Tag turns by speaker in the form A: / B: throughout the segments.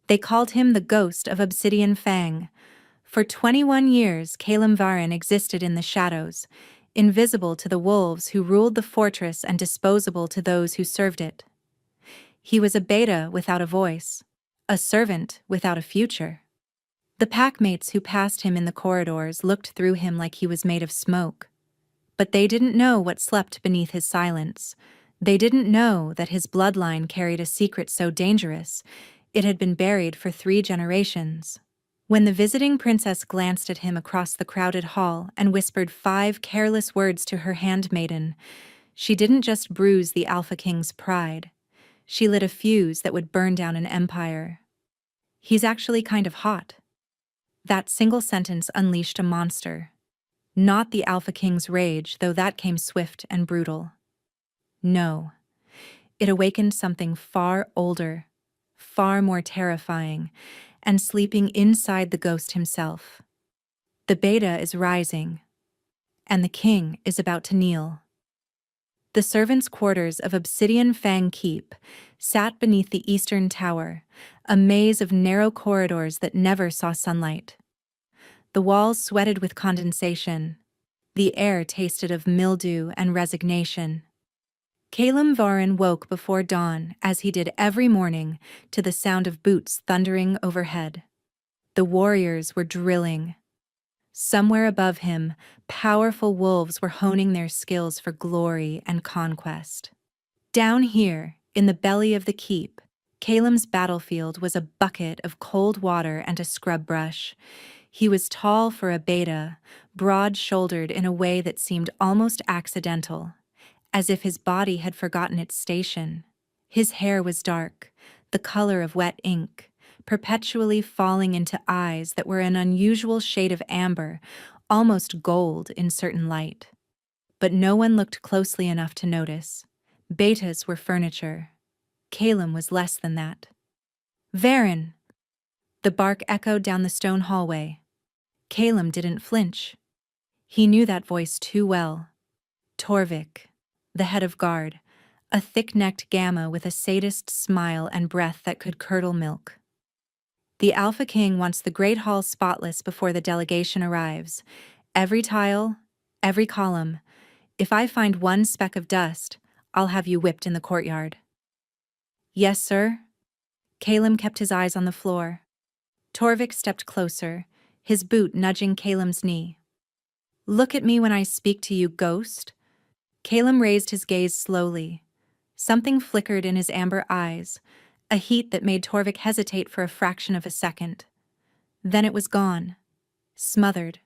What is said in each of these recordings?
A: They called him the Ghost of Obsidian Fang. For 21 years, Kalimvaran existed in the shadows, invisible to the wolves who ruled the fortress and disposable to those who served it. He was a beta without a voice, a servant without a future. The packmates who passed him in the corridors looked through him like he was made of smoke. But they didn't know what slept beneath his silence. They didn't know that his bloodline carried a secret so dangerous, it had been buried for 3 generations. When the visiting princess glanced at him across the crowded hall and whispered 5 careless words to her handmaiden, she didn't just bruise the Alpha King's pride. She lit a fuse that would burn down an empire. He's actually kind of hot. That single sentence unleashed a monster. Not the Alpha King's rage, though that came swift and brutal. No. It awakened something far older, far more terrifying, and sleeping inside the ghost himself. The beta is rising, and the king is about to kneel. The servants' quarters of Obsidian Fang Keep sat beneath the eastern tower, a maze of narrow corridors that never saw sunlight. The walls sweated with condensation. The air tasted of mildew and resignation. Kalimvaran woke before dawn, as he did every morning, to the sound of boots thundering overhead. The warriors were drilling. Somewhere above him, powerful wolves were honing their skills for glory and conquest. Down here, in the belly of the keep, Kalim's battlefield was a bucket of cold water and a scrub brush. He was tall for a beta, broad-shouldered in a way that seemed almost accidental, as if his body had forgotten its station. His hair was dark, the color of wet ink, perpetually falling into eyes that were an unusual shade of amber, almost gold in certain light. But no one looked closely enough to notice. Betas were furniture. Kalim was less than that. "Varin!" The bark echoed down the stone hallway. Kalim didn't flinch. He knew that voice too well. Torvik, the head of guard, a thick-necked gamma with a sadist smile and breath that could curdle milk. The Alpha King wants the Great Hall spotless before the delegation arrives. Every tile, every column. If I find one speck of dust, I'll have you whipped in the courtyard. "Yes, sir." Kalim kept his eyes on the floor. Torvik stepped closer, his boot nudging Kalim's knee. "Look at me when I speak to you, ghost." Kalim raised his gaze slowly. Something flickered in his amber eyes, a heat that made Torvik hesitate for a fraction of a second. Then it was gone, smothered,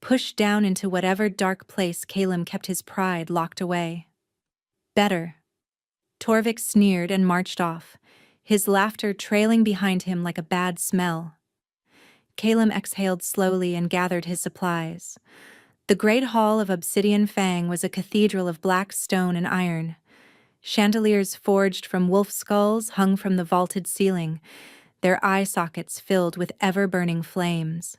A: pushed down into whatever dark place Kalim kept his pride locked away. "Better." Torvik sneered and marched off, his laughter trailing behind him like a bad smell. Kalim exhaled slowly and gathered his supplies. The great hall of Obsidian Fang was a cathedral of black stone and iron. Chandeliers forged from wolf skulls hung from the vaulted ceiling, their eye sockets filled with ever-burning flames.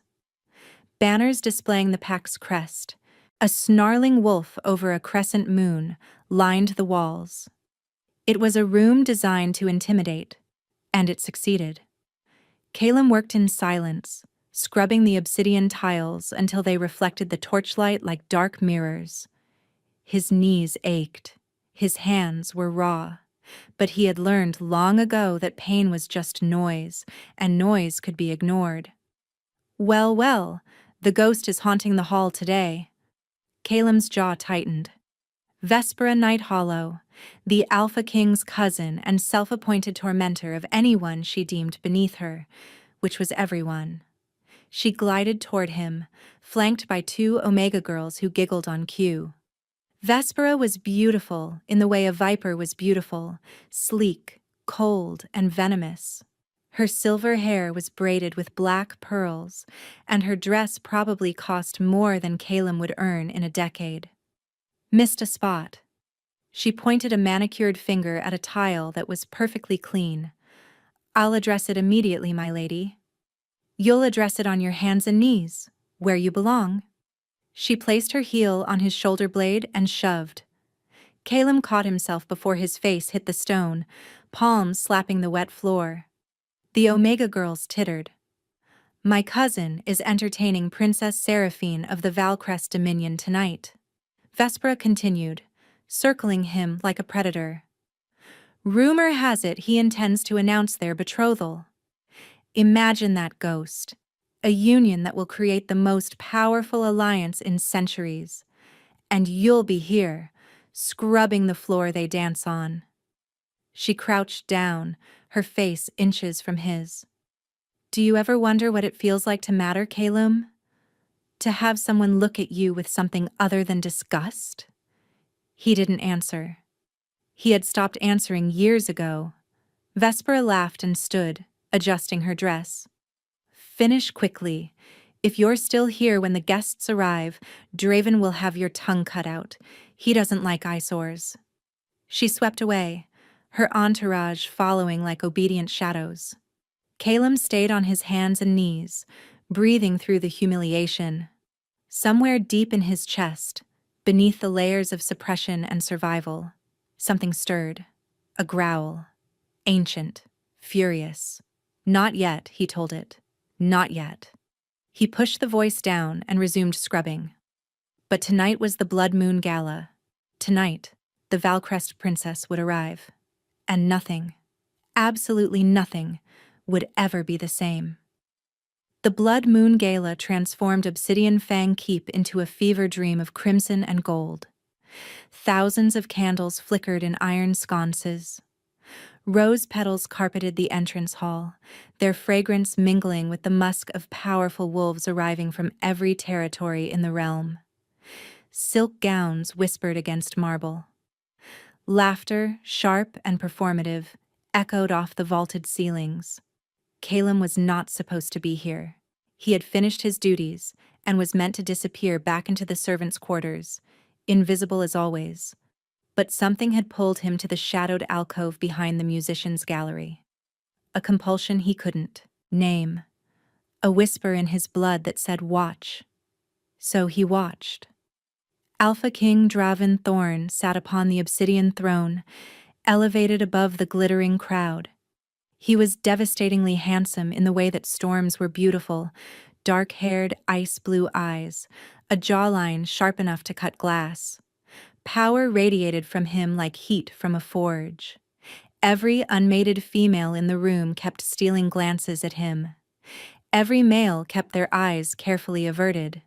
A: Banners displaying the pack's crest, a snarling wolf over a crescent moon, lined the walls. It was a room designed to intimidate, and it succeeded. Kalim worked in silence, scrubbing the obsidian tiles until they reflected the torchlight like dark mirrors. His knees ached, his hands were raw, but he had learned long ago that pain was just noise, and noise could be ignored. Well, well, the ghost is haunting the hall today. Kalim's jaw tightened. Vespera Night Hollow, the Alpha King's cousin and self-appointed tormentor of anyone she deemed beneath her, which was everyone. She glided toward him, flanked by 2 Omega girls who giggled on cue. Vespera was beautiful in the way a viper was beautiful, sleek, cold, and venomous. Her silver hair was braided with black pearls, and her dress probably cost more than Kalim would earn in a decade. Missed a spot. She pointed a manicured finger at a tile that was perfectly clean. "I'll address it immediately, my lady." "You'll address it on your hands and knees, where you belong." She placed her heel on his shoulder blade and shoved. Kalim caught himself before his face hit the stone, palms slapping the wet floor. The Omega girls tittered. My cousin is entertaining Princess Seraphine of the Valcrest Dominion tonight. Vespera continued, circling him like a predator. Rumor has it he intends to announce their betrothal. Imagine that ghost. A union that will create the most powerful alliance in centuries. And you'll be here, scrubbing the floor they dance on. She crouched down, her face inches from his. Do you ever wonder what it feels like to matter, Calum? To have someone look at you with something other than disgust? He didn't answer. He had stopped answering years ago. Vespera laughed and stood, adjusting her dress. Finish quickly. If you're still here when the guests arrive, Draven will have your tongue cut out. He doesn't like eyesores. She swept away, her entourage following like obedient shadows. Calum stayed on his hands and knees, breathing through the humiliation. Somewhere deep in his chest, beneath the layers of suppression and survival, something stirred. A growl. Ancient. Furious. Not yet, he told it. Not yet. He pushed the voice down and resumed scrubbing. But tonight was the Blood Moon Gala. Tonight, the Valcrest princess would arrive. And nothing, absolutely nothing, would ever be the same. The Blood Moon Gala transformed Obsidian Fang Keep into a fever dream of crimson and gold. Thousands of candles flickered in iron sconces. Rose petals carpeted the entrance hall, their fragrance mingling with the musk of powerful wolves arriving from every territory in the realm. Silk gowns whispered against marble. Laughter, sharp and performative, echoed off the vaulted ceilings. Calum was not supposed to be here. He had finished his duties and was meant to disappear back into the servants' quarters, invisible as always. But something had pulled him to the shadowed alcove behind the musicians' gallery. A compulsion he couldn't name. A whisper in his blood that said, "Watch." So he watched. Alpha King Draven Thorn sat upon the obsidian throne, elevated above the glittering crowd. He was devastatingly handsome in the way that storms were beautiful, dark-haired, ice-blue eyes, a jawline sharp enough to cut glass. Power radiated from him like heat from a forge. Every unmated female in the room kept stealing glances at him. Every male kept their eyes carefully averted.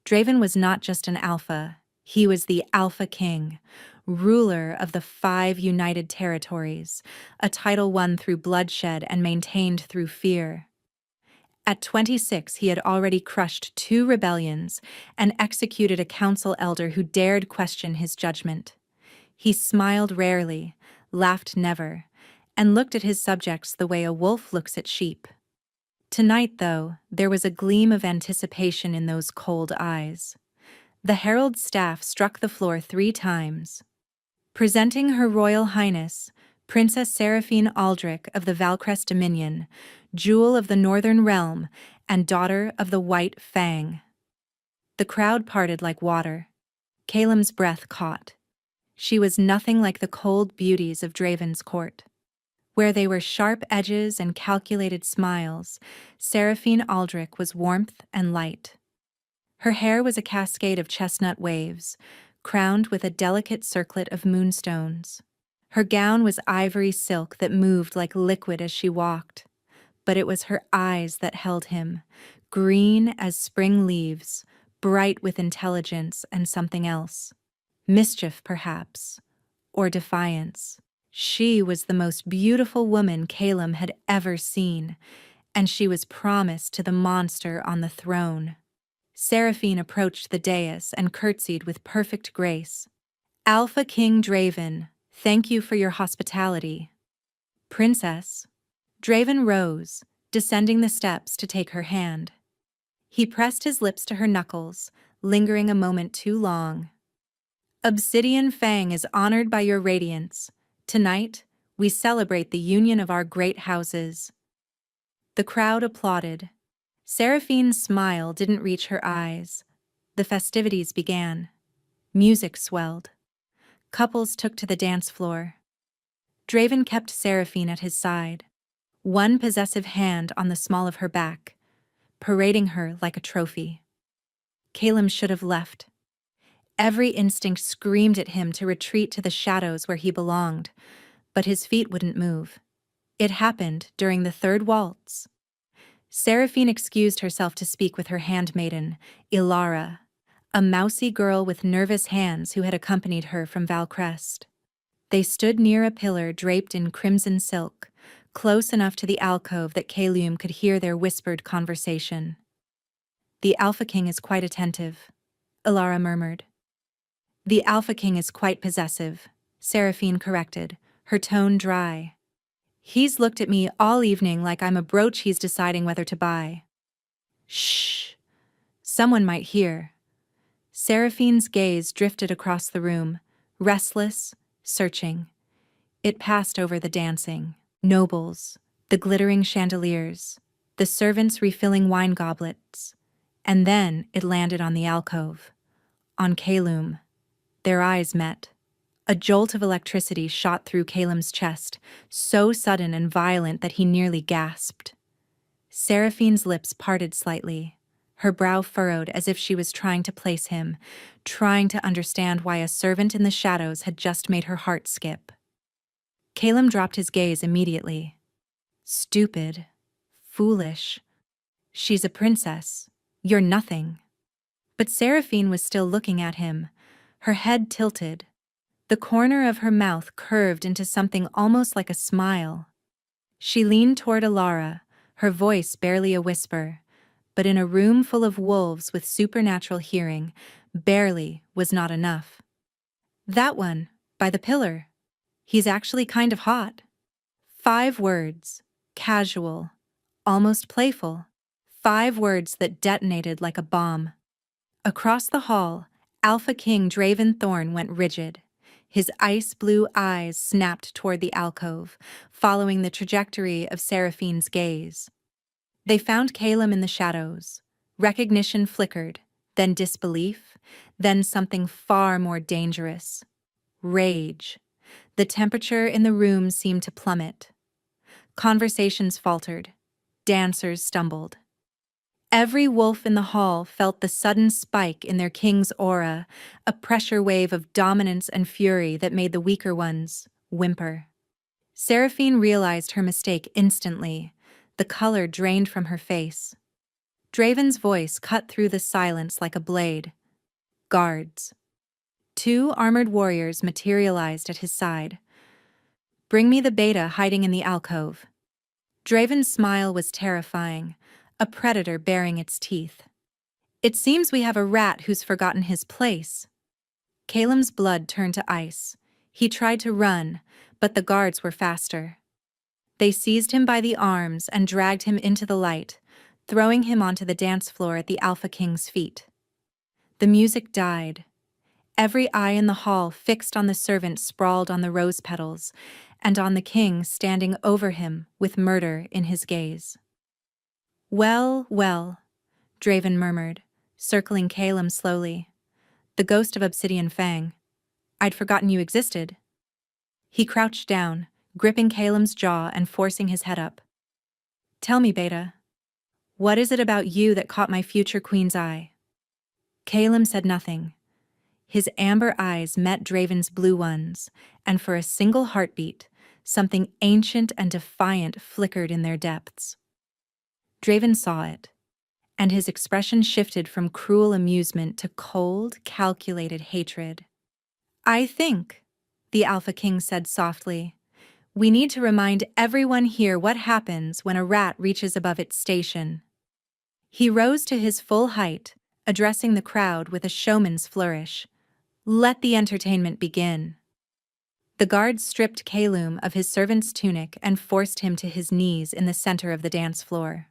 A: Draven was not just an alpha, he was the Alpha King, ruler of the 5 United Territories, a title won through bloodshed and maintained through fear. At 26, he had already crushed 2 rebellions and executed a council elder who dared question his judgment. He smiled rarely, laughed never, and looked at his subjects the way a wolf looks at sheep. Tonight, though, there was a gleam of anticipation in those cold eyes. The herald's staff struck the floor 3 times. Presenting Her Royal Highness, Princess Seraphine Aldrich of the Valcrest Dominion, Jewel of the Northern Realm, and Daughter of the White Fang. The crowd parted like water. Calum's breath caught. She was nothing like the cold beauties of Draven's court. Where they were sharp edges and calculated smiles, Seraphine Aldrich was warmth and light. Her hair was a cascade of chestnut waves, crowned with a delicate circlet of moonstones. Her gown was ivory silk that moved like liquid as she walked. But it was her eyes that held him, green as spring leaves, bright with intelligence and something else. Mischief, perhaps, or defiance. She was the most beautiful woman Calum had ever seen, and she was promised to the monster on the throne. Seraphine approached the dais and curtsied with perfect grace. Alpha King Draven, thank you for your hospitality. Princess. Draven rose, descending the steps to take her hand. He pressed his lips to her knuckles, lingering a moment too long. Obsidian Fang is honored by your radiance. Tonight, we celebrate the union of our great houses. The crowd applauded. Seraphine's smile didn't reach her eyes. The festivities began. Music swelled. Couples took to the dance floor. Draven kept Seraphine at his side. one possessive hand on the small of her back, parading her like a trophy. Caleb should have left. Every instinct screamed at him to retreat to the shadows where he belonged, but his feet wouldn't move. It happened during the third waltz. Seraphine excused herself to speak with her handmaiden, Ilara, a mousy girl with nervous hands who had accompanied her from Valcrest. They stood near a pillar draped in crimson silk, close enough to the alcove that Caleb could hear their whispered conversation. "The Alpha King is quite attentive," Ilara murmured. "The Alpha King is quite possessive," Seraphine corrected, her tone dry. "He's looked at me all evening like I'm a brooch he's deciding whether to buy." "Shh! Someone might hear." Seraphine's gaze drifted across the room, restless, searching. It passed over the dancing nobles, the glittering chandeliers, the servants refilling wine goblets, and then it landed on the alcove, on Caleb. Their eyes met. A jolt of electricity shot through Caleb's chest, so sudden and violent that he nearly gasped. Seraphine's lips parted slightly, her brow furrowed as if she was trying to place him, trying to understand why a servant in the shadows had just made her heart skip. Caleb dropped his gaze immediately. "Stupid. Foolish. She's a princess. You're nothing." But Seraphine was still looking at him, her head tilted. The corner of her mouth curved into something almost like a smile. She leaned toward Ilara, her voice barely a whisper, but in a room full of wolves with supernatural hearing, barely was not enough. "That one, by the pillar. He's actually kind of hot." 5 words, casual, almost playful. 5 words that detonated like a bomb. Across the hall, Alpha King Draven Thorn went rigid. His ice-blue eyes snapped toward the alcove, following the trajectory of Seraphine's gaze. They found Caleb in the shadows. Recognition flickered, then disbelief, then something far more dangerous. Rage. The temperature in the room seemed to plummet. Conversations faltered. Dancers stumbled. Every wolf in the hall felt the sudden spike in their king's aura, a pressure wave of dominance and fury that made the weaker ones whimper. Seraphine realized her mistake instantly. The color drained from her face. Draven's voice cut through the silence like a blade. "Guards." 2 armored warriors materialized at his side. "Bring me the beta hiding in the alcove." Draven's smile was terrifying, a predator baring its teeth. "It seems we have a rat who's forgotten his place." Caleb's blood turned to ice. He tried to run, but the guards were faster. They seized him by the arms and dragged him into the light, throwing him onto the dance floor at the Alpha King's feet. The music died. Every eye in the hall fixed on the servant sprawled on the rose petals, and on the king standing over him with murder in his gaze. "Well, well," Draven murmured, circling Caleb slowly. "The ghost of Obsidian Fang. I'd forgotten you existed." He crouched down, gripping Caleb's jaw and forcing his head up. "Tell me, Beta, what is it about you that caught my future queen's eye?" Caleb said nothing. His amber eyes met Draven's blue ones, and for a single heartbeat, something ancient and defiant flickered in their depths. Draven saw it, and his expression shifted from cruel amusement to cold, calculated hatred. "I think," the Alpha King said softly, "we need to remind everyone here what happens when a rat reaches above its station." He rose to his full height, addressing the crowd with a showman's flourish. "Let the entertainment begin." The guards stripped Caleb of his servant's tunic and forced him to his knees in the center of the dance floor.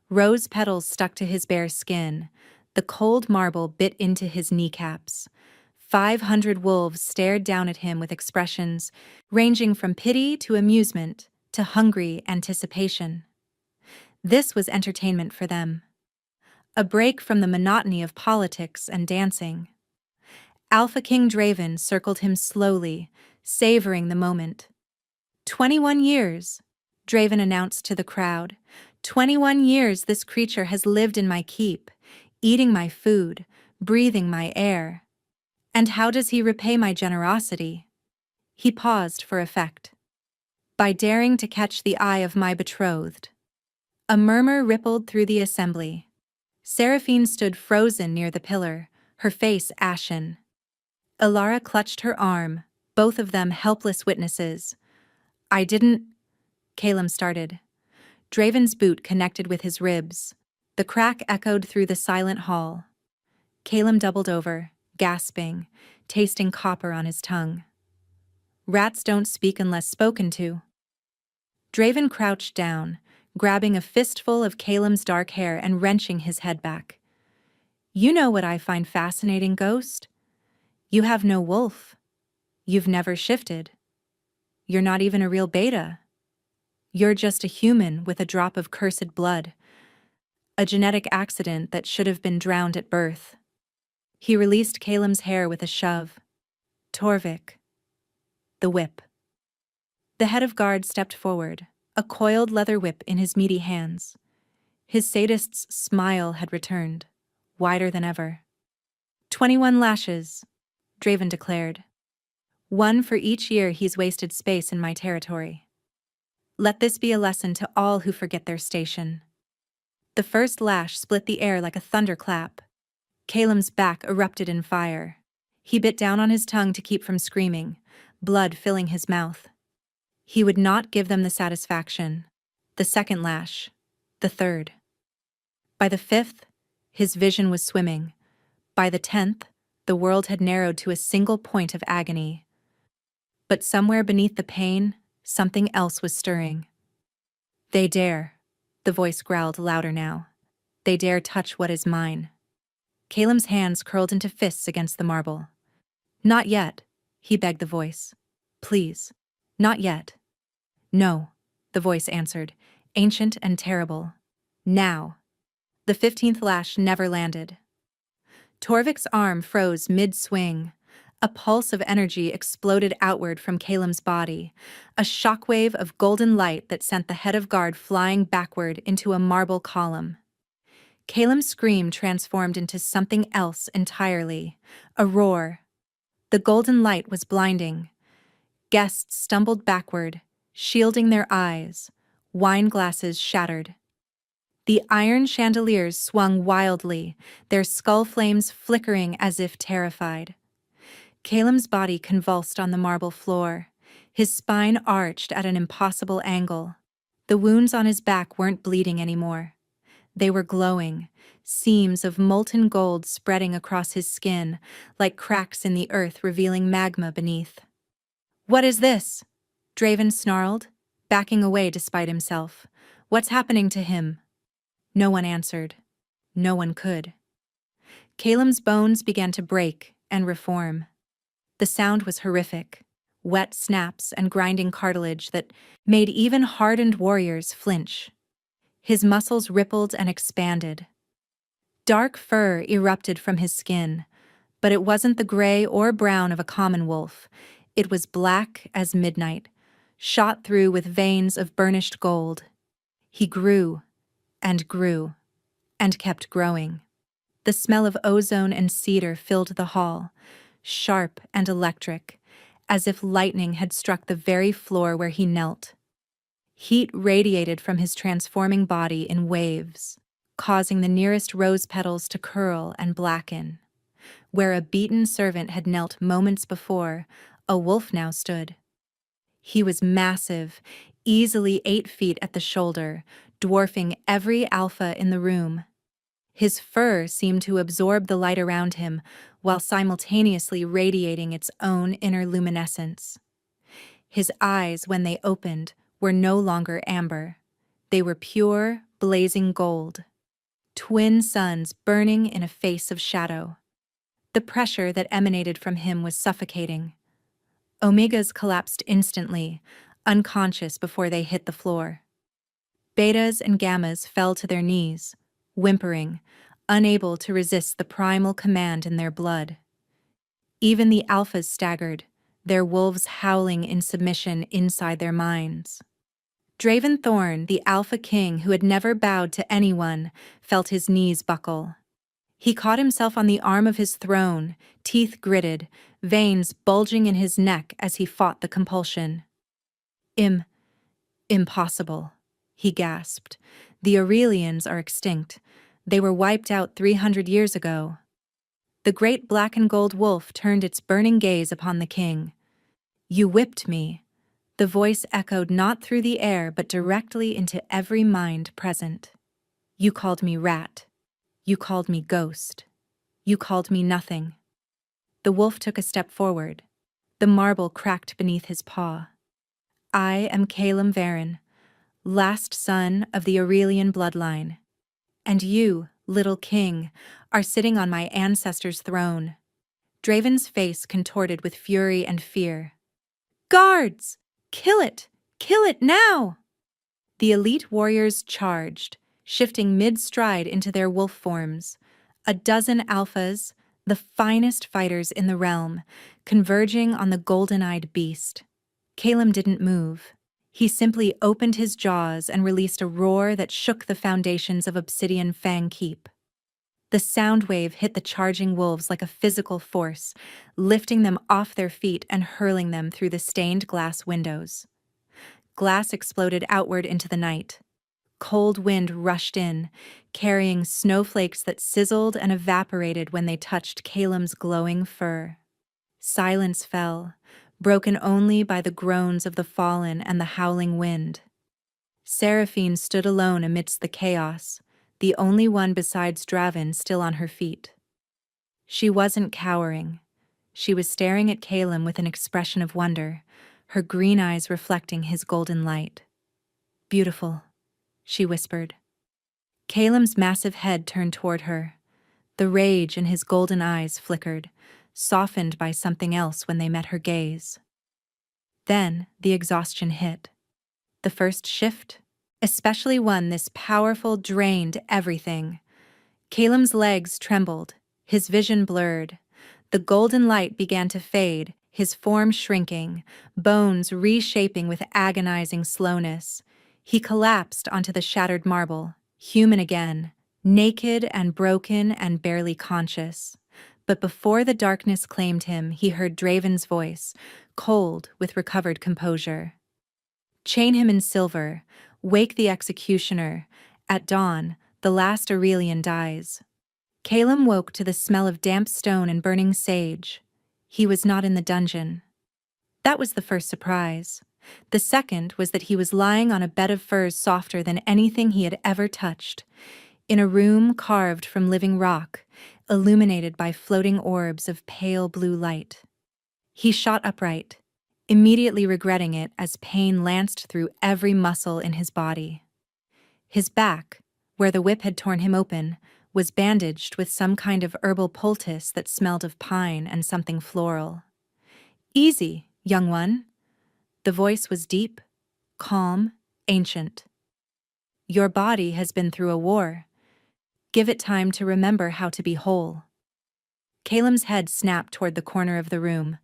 A: Rose petals stuck to his bare skin. The cold marble bit into his kneecaps. 500 wolves stared down at him with expressions ranging from pity to amusement to hungry anticipation. This was entertainment for them. A break from the monotony of politics and dancing. Alpha King Draven circled him slowly, savoring the moment. 21 years. Draven announced to the crowd. 21 years this creature has lived in my keep, eating my food, breathing my air. And how does he repay my generosity? He paused for effect. By daring to catch the eye of my betrothed. A murmur rippled through the assembly. Seraphine stood frozen near the pillar, her face ashen. Ilara clutched her arm, both of them helpless witnesses. I didn't... Calum started. Draven's boot connected with his ribs. The crack echoed through the silent hall. Calum doubled over, gasping, tasting copper on his tongue. Rats don't speak unless spoken to. Draven crouched down, grabbing a fistful of Calum's dark hair and wrenching his head back. You know what I find fascinating, Ghost? You have no wolf. You've never shifted. You're not even a real beta. You're just a human with a drop of cursed blood. A genetic accident that should have been drowned at birth. He released Calum's hair with a shove. Torvik. The whip. The head of guard stepped forward, a coiled leather whip in his meaty hands. His sadist's smile had returned, wider than ever. 21 lashes, Draven declared. 1 for each year he's wasted space in my territory. Let this be a lesson to all who forget their station. The first lash split the air like a thunderclap. Calum's back erupted in fire. He bit down on his tongue to keep from screaming, blood filling his mouth. He would not give them the satisfaction. The second lash. The third. By the 5th, his vision was swimming. By the 10th, the world had narrowed to a single point of agony. But somewhere beneath the pain, something else was stirring. They dare, the voice growled louder now. They dare touch what is mine. Calum's hands curled into fists against the marble. Not yet, he begged the voice. Please, not yet. No, the voice answered, ancient and terrible. Now. The 15th lash never landed. Torvik's arm froze mid-swing. A pulse of energy exploded outward from Calum's body, a shockwave of golden light that sent the head of guard flying backward into a marble column. Calum's scream transformed into something else entirely, a roar. The golden light was blinding. Guests stumbled backward, shielding their eyes, wine glasses shattered. The iron chandeliers swung wildly, their skull flames flickering as if terrified. Calum's body convulsed on the marble floor. His spine arched at an impossible angle. The wounds on his back weren't bleeding anymore. They were glowing, seams of molten gold spreading across his skin, like cracks in the earth revealing magma beneath. What is this? Draven snarled, backing away despite himself. What's happening to him? No one answered. No one could. Calum's bones began to break and reform. The sound was horrific, wet snaps and grinding cartilage that made even hardened warriors flinch. His muscles rippled and expanded. Dark fur erupted from his skin, but it wasn't the gray or brown of a common wolf. It was black as midnight, shot through with veins of burnished gold. He grew and grew and kept growing. The smell of ozone and cedar filled the hall, sharp and electric, as if lightning had struck the very floor where he knelt. Heat radiated from his transforming body in waves, causing the nearest rose petals to curl and blacken. Where a beaten servant had knelt moments before, a wolf now stood. He was massive, easily 8 feet at the shoulder, dwarfing every alpha in the room. His fur seemed to absorb the light around him, while simultaneously radiating its own inner luminescence. His eyes, when they opened, were no longer amber. They were pure, blazing gold. Twin suns burning in a face of shadow. The pressure that emanated from him was suffocating. Omegas collapsed instantly, unconscious before they hit the floor. Betas and gammas fell to their knees, whimpering, unable to resist the primal command in their blood. Even the alphas staggered, their wolves howling in submission inside their minds. Draven Thorn, the Alpha King who had never bowed to anyone, felt his knees buckle. He caught himself on the arm of his throne, teeth gritted, veins bulging in his neck as he fought the compulsion. Impossible, he gasped. The Aurelians are extinct. They were wiped out 300 years ago. The great black and gold wolf turned its burning gaze upon the king. You whipped me. The voice echoed not through the air but directly into every mind present. You called me rat. You called me ghost. You called me nothing. The wolf took a step forward. The marble cracked beneath his paw. I am Calem Varen, last son of the Aurelian bloodline. And you, little king, are sitting on my ancestor's throne. Draven's face contorted with fury and fear. Guards! Kill it! Kill it now! The elite warriors charged, shifting mid-stride into their wolf forms. A dozen alphas, the finest fighters in the realm, converging on the golden-eyed beast. Calem didn't move. He simply opened his jaws and released a roar that shook the foundations of Obsidian Fang Keep. The sound wave hit the charging wolves like a physical force, lifting them off their feet and hurling them through the stained glass windows. Glass exploded outward into the night. Cold wind rushed in, carrying snowflakes that sizzled and evaporated when they touched Calem's glowing fur. Silence fell, broken only by the groans of the fallen and the howling wind. Seraphine stood alone amidst the chaos, the only one besides Draven still on her feet. She wasn't cowering. She was staring at Calem with an expression of wonder, her green eyes reflecting his golden light. Beautiful, she whispered. Calem's massive head turned toward her. The rage in his golden eyes flickered, softened by something else when they met her gaze. Then the exhaustion hit. The first shift, especially one this powerful, drained everything. Calem's legs trembled, his vision blurred. The golden light began to fade, his form shrinking, bones reshaping with agonizing slowness. He collapsed onto the shattered marble, human again, naked and broken and barely conscious. But before the darkness claimed him, he heard Draven's voice, cold with recovered composure. Chain him in silver, wake the executioner. At dawn, the last Aurelian dies. Calem woke to the smell of damp stone and burning sage. He was not in the dungeon. That was the first surprise. The second was that he was lying on a bed of furs softer than anything he had ever touched, in a room carved from living rock, illuminated by floating orbs of pale blue light. He shot upright, immediately regretting it as pain lanced through every muscle in his body. His back, where the whip had torn him open, was bandaged with some kind of herbal poultice that smelled of pine and something floral. Easy, young one. The voice was deep, calm, ancient. Your body has been through a war. Give it time to remember how to be whole. Calem's head snapped toward the corner of the room.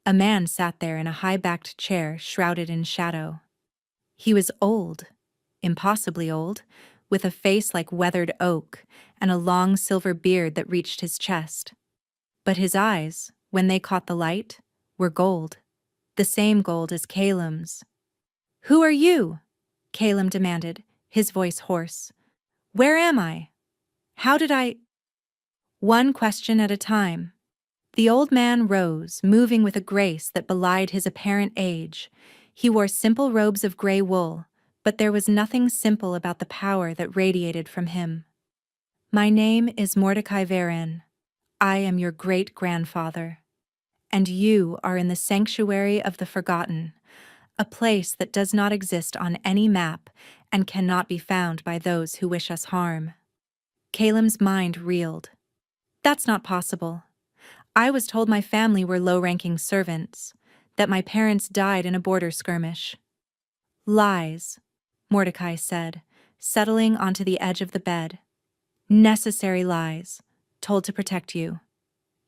A: A man sat there in a high-backed chair shrouded in shadow. He was old, impossibly old, with a face like weathered oak and a long silver beard that reached his chest. But his eyes, when they caught the light, were gold, the same gold as Calem's. Who are you? Calem demanded, his voice hoarse. Where am I? How did I? One question at a time. The old man rose, moving with a grace that belied his apparent age. He wore simple robes of gray wool, but there was nothing simple about the power that radiated from him. My name is Mordecai Varen. I am your great-grandfather. And you are in the sanctuary of the forgotten, a place that does not exist on any map and cannot be found by those who wish us harm. Calem's mind reeled. That's not possible. I was told my family were low-ranking servants, that my parents died in a border skirmish. Lies, Mordecai said, settling onto the edge of the bed. Necessary lies, told to protect you.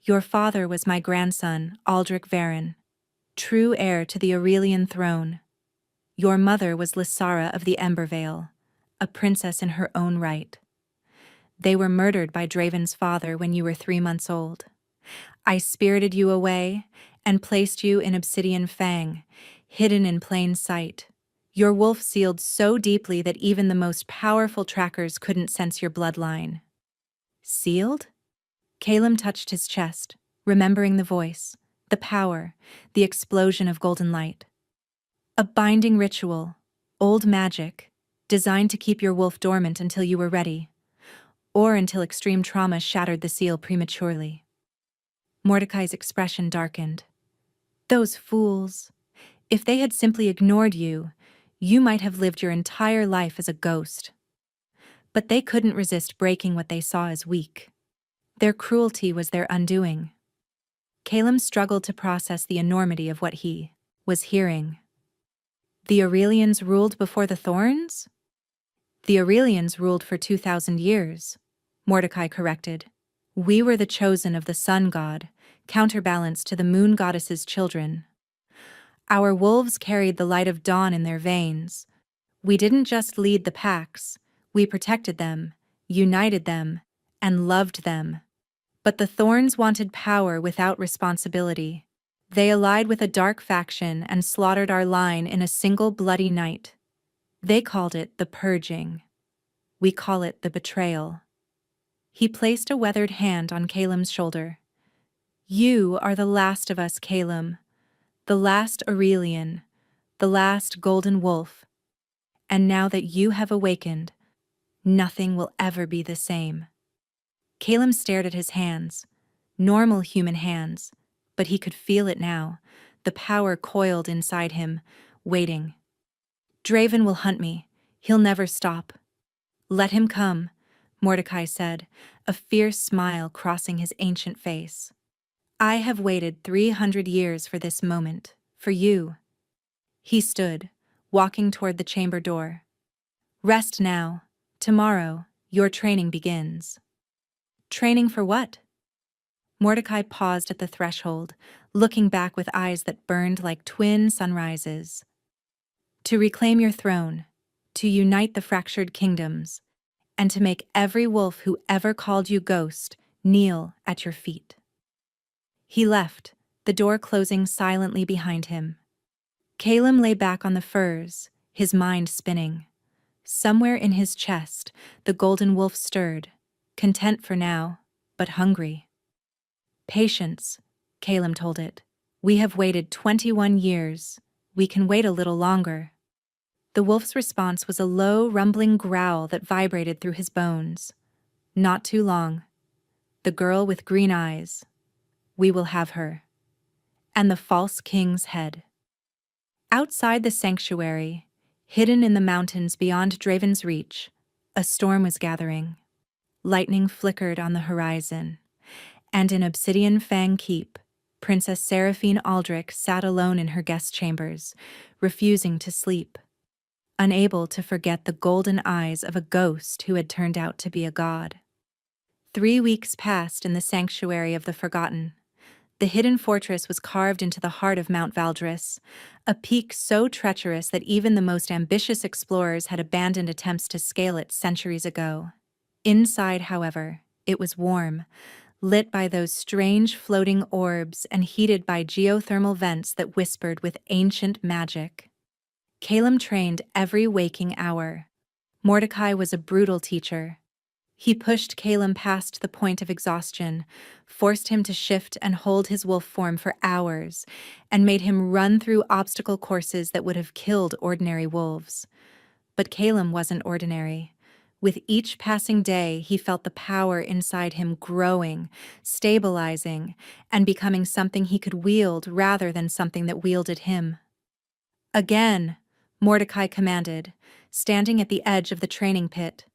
A: Your father was my grandson, Aldrich Varen, true heir to the Aurelian throne. Your mother was Lysara of the Embervale, a princess in her own right. They were murdered by Draven's father when you were 3 months old. I spirited you away and placed you in Obsidian Fang, hidden in plain sight. Your wolf sealed so deeply that even the most powerful trackers couldn't sense your bloodline. Sealed? Calum touched his chest, remembering the voice, the power, the explosion of golden light. A binding ritual, old magic, designed to keep your wolf dormant until you were ready, or until extreme trauma shattered the seal prematurely. Mordecai's expression darkened. Those fools. If they had simply ignored you, you might have lived your entire life as a ghost. But they couldn't resist breaking what they saw as weak. Their cruelty was their undoing. Calum struggled to process the enormity of what he was hearing. The Aurelians ruled before the Thorns? The Aurelians ruled for 2,000 years, Mordecai corrected. We were the chosen of the sun god, counterbalanced to the moon goddess's children. Our wolves carried the light of dawn in their veins. We didn't just lead the packs, we protected them, united them, and loved them. But the Thorns wanted power without responsibility. They allied with a dark faction and slaughtered our line in a single bloody night. They called it the purging. We call it the betrayal. He placed a weathered hand on Calum's shoulder. You are the last of us, Calum. The last Aurelian. The last golden wolf. And now that you have awakened, nothing will ever be the same. Calum stared at his hands. Normal human hands. But he could feel it now. The power coiled inside him, waiting. Draven will hunt me. He'll never stop. Let him come, Mordecai said, a fierce smile crossing his ancient face. I have waited 300 years for this moment, for you. He stood, walking toward the chamber door. Rest now. Tomorrow, your training begins. Training for what? Mordecai paused at the threshold, looking back with eyes that burned like twin sunrises. To reclaim your throne, to unite the fractured kingdoms, and to make every wolf who ever called you ghost kneel at your feet. He left, the door closing silently behind him. Calum lay back on the furs, his mind spinning. Somewhere in his chest, the golden wolf stirred, content for now, but hungry. Patience, Calum told it. We have waited 21 years. We can wait a little longer. The wolf's response was a low, rumbling growl that vibrated through his bones. Not too long. The girl with green eyes. We will have her. And the false king's head. Outside the sanctuary, hidden in the mountains beyond Draven's reach, a storm was gathering. Lightning flickered on the horizon. And in Obsidian Fang Keep, Princess Seraphine Aldrich sat alone in her guest chambers, refusing to sleep. Unable to forget the golden eyes of a ghost who had turned out to be a god. 3 weeks passed in the Sanctuary of the Forgotten. The hidden fortress was carved into the heart of Mount Valdris, a peak so treacherous that even the most ambitious explorers had abandoned attempts to scale it centuries ago. Inside, however, it was warm, lit by those strange floating orbs and heated by geothermal vents that whispered with ancient magic. Calum trained every waking hour. Mordecai was a brutal teacher. He pushed Calum past the point of exhaustion, forced him to shift and hold his wolf form for hours, and made him run through obstacle courses that would have killed ordinary wolves. But Calum wasn't ordinary. With each passing day, he felt the power inside him growing, stabilizing, and becoming something he could wield rather than something that wielded him. Again, Mordecai commanded, standing at the edge of the training pit.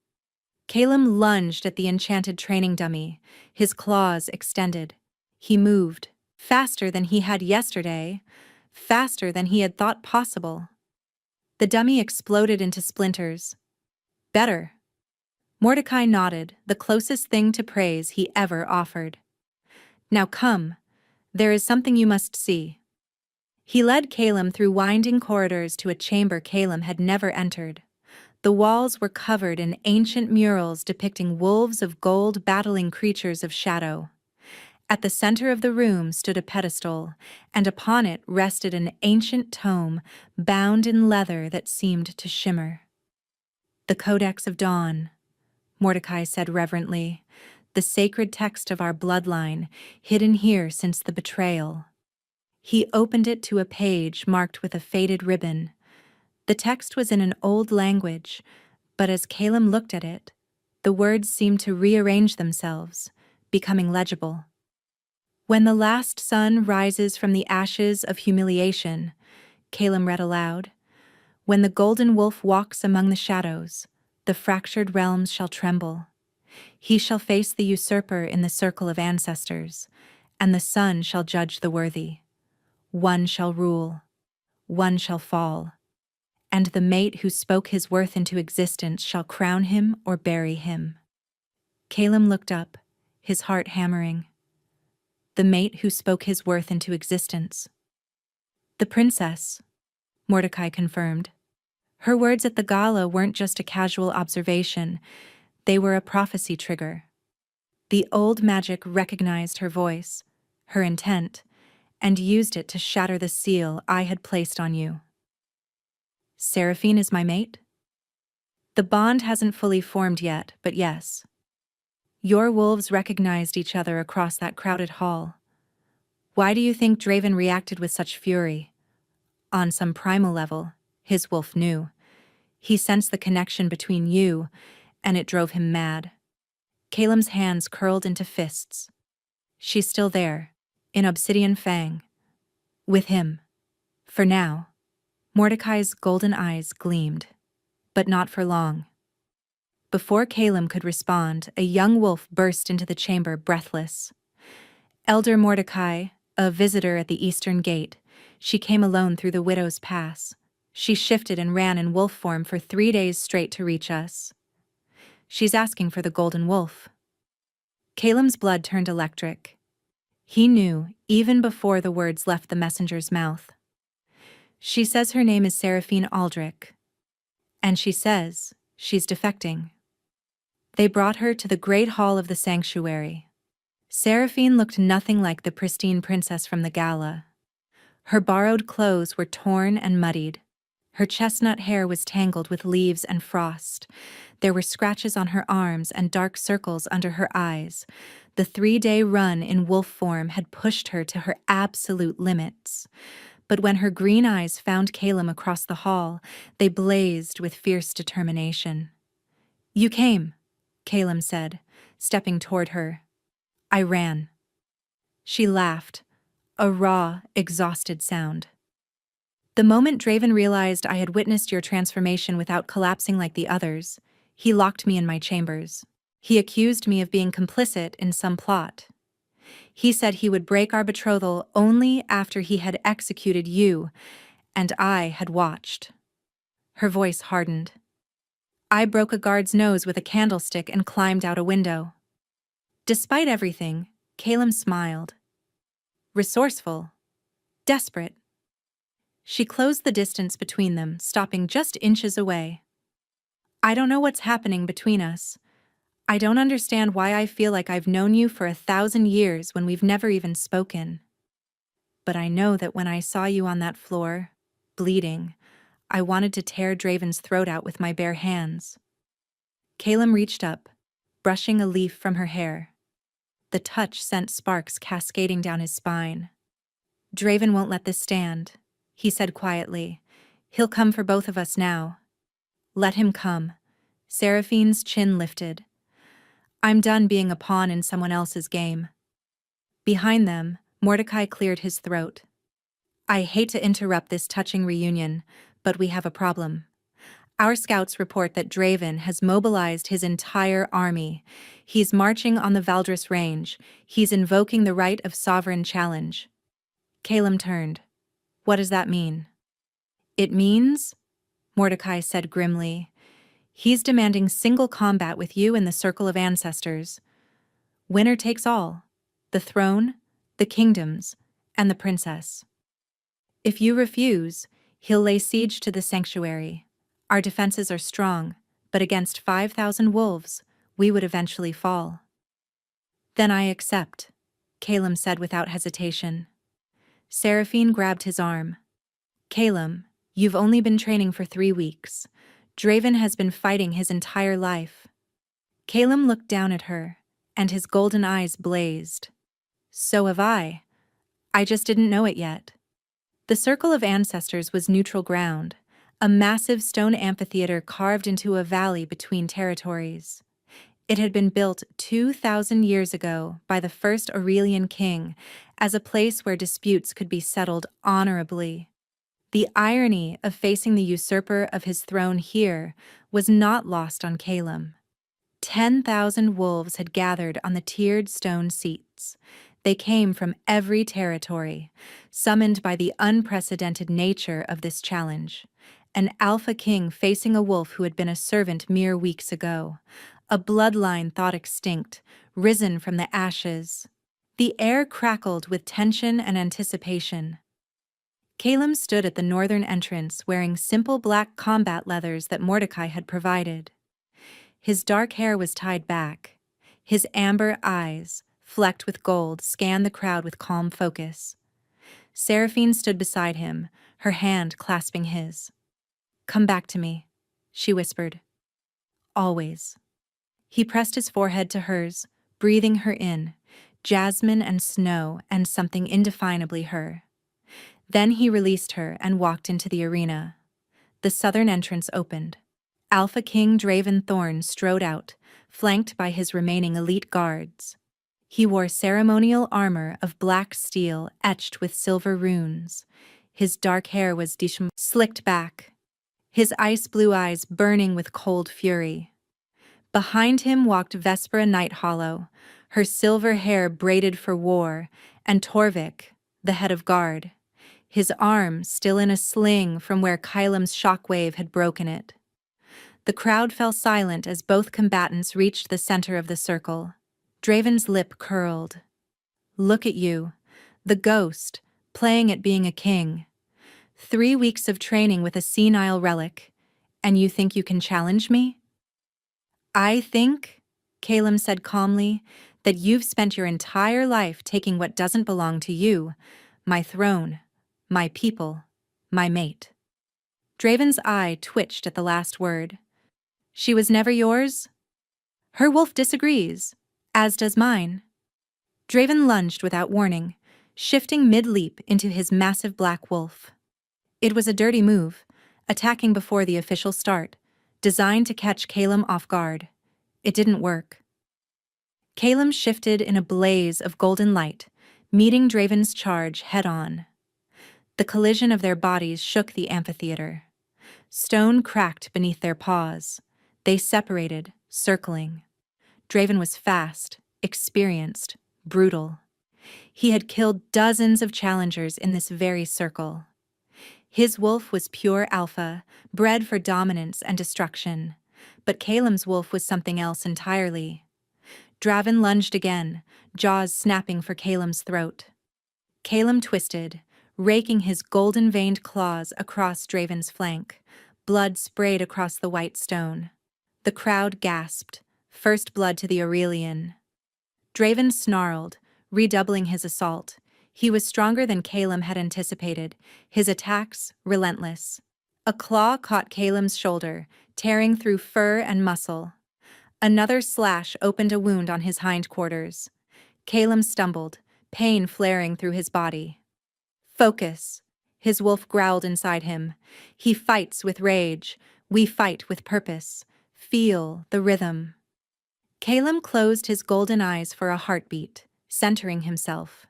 A: Calum lunged at the enchanted training dummy, his claws extended. He moved, faster than he had yesterday, faster than he had thought possible. The dummy exploded into splinters. Better. Mordecai nodded, the closest thing to praise he ever offered. Now come, there is something you must see. He led Calum through winding corridors to a chamber Calum had never entered. The walls were covered in ancient murals depicting wolves of gold battling creatures of shadow. At the center of the room stood a pedestal, and upon it rested an ancient tome bound in leather that seemed to shimmer. "The Codex of Dawn," Mordecai said reverently, "the sacred text of our bloodline, hidden here since the betrayal." He opened it to a page marked with a faded ribbon. The text was in an old language, but as Calum looked at it, the words seemed to rearrange themselves, becoming legible. "When the last sun rises from the ashes of humiliation," Calum read aloud, "when the golden wolf walks among the shadows, the fractured realms shall tremble. He shall face the usurper in the circle of ancestors, and the sun shall judge the worthy. One shall rule, one shall fall, and the mate who spoke his worth into existence shall crown him or bury him." Calum looked up, his heart hammering. The mate who spoke his worth into existence. "The princess," Mordecai confirmed. Her words at the gala weren't just a casual observation, they were a prophecy trigger. The old magic recognized her voice, her intent, and used it to shatter the seal I had placed on you. "Seraphine is my mate?" "The bond hasn't fully formed yet, but yes. Your wolves recognized each other across that crowded hall. Why do you think Draven reacted with such fury? On some primal level, his wolf knew. He sensed the connection between you, and it drove him mad." Calum's hands curled into fists. "She's still there, in Obsidian Fang. With him. For now." Mordecai's golden eyes gleamed. But not for long. Before Calum could respond, a young wolf burst into the chamber, breathless. "Elder Mordecai, a visitor at the eastern gate. She came alone through the Widow's Pass. She shifted and ran in wolf form for 3 days straight to reach us. She's asking for the golden wolf." Calum's blood turned electric. He knew, even before the words left the messenger's mouth. "She says her name is Seraphine Aldrich. And she says she's defecting." They brought her to the great hall of the sanctuary. Seraphine looked nothing like the pristine princess from the gala. Her borrowed clothes were torn and muddied. Her chestnut hair was tangled with leaves and frost. There were scratches on her arms and dark circles under her eyes. The 3-day run in wolf form had pushed her to her absolute limits. But when her green eyes found Calum across the hall, they blazed with fierce determination. "You came," Calum said, stepping toward her. "I ran." She laughed, a raw, exhausted sound. "The moment Draven realized I had witnessed your transformation without collapsing like the others, he locked me in my chambers. He accused me of being complicit in some plot. He said he would break our betrothal only after he had executed you, and I had watched." Her voice hardened. "I broke a guard's nose with a candlestick and climbed out a window." Despite everything, Calum smiled. Resourceful. Desperate. She closed the distance between them, stopping just inches away. "I don't know what's happening between us. I don't understand why I feel like I've known you for 1,000 years when we've never even spoken. But I know that when I saw you on that floor, bleeding, I wanted to tear Draven's throat out with my bare hands." Calum reached up, brushing a leaf from her hair. The touch sent sparks cascading down his spine. "Draven won't let this stand," he said quietly. "He'll come for both of us now." "Let him come." Seraphine's chin lifted. "I'm done being a pawn in someone else's game." Behind them, Mordecai cleared his throat. "I hate to interrupt this touching reunion, but we have a problem. Our scouts report that Draven has mobilized his entire army. He's marching on the Valdris Range. He's invoking the right of sovereign challenge." Calum turned. "What does that mean?" "It means," Mordecai said grimly, "he's demanding single combat with you in the circle of ancestors. Winner takes all. The throne, the kingdoms, and the princess." If you refuse, he'll lay siege to the sanctuary. Our defenses are strong, but against 5,000 wolves, we would eventually fall. Then I accept, Calum said without hesitation. Seraphine grabbed his arm. Calum, you've only been training for 3 weeks. Draven has been fighting his entire life. Calum looked down at her, and his golden eyes blazed. So have I. I just didn't know it yet. The Circle of Ancestors was neutral ground, a massive stone amphitheater carved into a valley between territories. It had been built 2,000 years ago by the first Aurelian king as a place where disputes could be settled honorably. The irony of facing the usurper of his throne here was not lost on Calum. 10,000 wolves had gathered on the tiered stone seats. They came from every territory, summoned by the unprecedented nature of this challenge. An alpha king facing a wolf who had been a servant mere weeks ago. A bloodline thought extinct, risen from the ashes. The air crackled with tension and anticipation. Calum stood at the northern entrance wearing simple black combat leathers that Mordecai had provided. His dark hair was tied back. His amber eyes, flecked with gold, scanned the crowd with calm focus. Seraphine stood beside him, her hand clasping his. "Come back to me," she whispered. "Always." He pressed his forehead to hers, breathing her in, jasmine and snow and something indefinably her. Then he released her and walked into the arena. The southern entrance opened. Alpha King Draven Thorn strode out, flanked by his remaining elite guards. He wore ceremonial armor of black steel etched with silver runes. His dark hair was slicked back, his ice-blue eyes burning with cold fury. Behind him walked Vespera Nighthollow, her silver hair braided for war, and Torvik, the head of guard, his arm still in a sling from where Kylem's shockwave had broken it. The crowd fell silent as both combatants reached the center of the circle. Draven's lip curled. "Look at you, the ghost, playing at being a king. 3 weeks of training with a senile relic, and you think you can challenge me?" "I think," Calum said calmly, "that you've spent your entire life taking what doesn't belong to you, my throne, my people, my mate." Draven's eye twitched at the last word. "She was never yours?" "Her wolf disagrees, as does mine." Draven lunged without warning, shifting mid-leap into his massive black wolf. It was a dirty move, attacking before the official start, designed to catch Calum off guard. It didn't work. Calum shifted in a blaze of golden light, meeting Draven's charge head-on. The collision of their bodies shook the amphitheater. Stone cracked beneath their paws. They separated, circling. Draven was fast, experienced, brutal. He had killed dozens of challengers in this very circle. His wolf was pure alpha, bred for dominance and destruction. But Calum's wolf was something else entirely. Draven lunged again, jaws snapping for Calum's throat. Calum twisted, raking his golden-veined claws across Draven's flank. Blood sprayed across the white stone. The crowd gasped, first blood to the Aurelian. Draven snarled, redoubling his assault. He was stronger than Calum had anticipated, his attacks relentless. A claw caught Calum's shoulder, tearing through fur and muscle. Another slash opened a wound on his hindquarters. Calum stumbled, pain flaring through his body. "Focus," his wolf growled inside him. "He fights with rage. We fight with purpose. Feel the rhythm." Calum closed his golden eyes for a heartbeat, centering himself.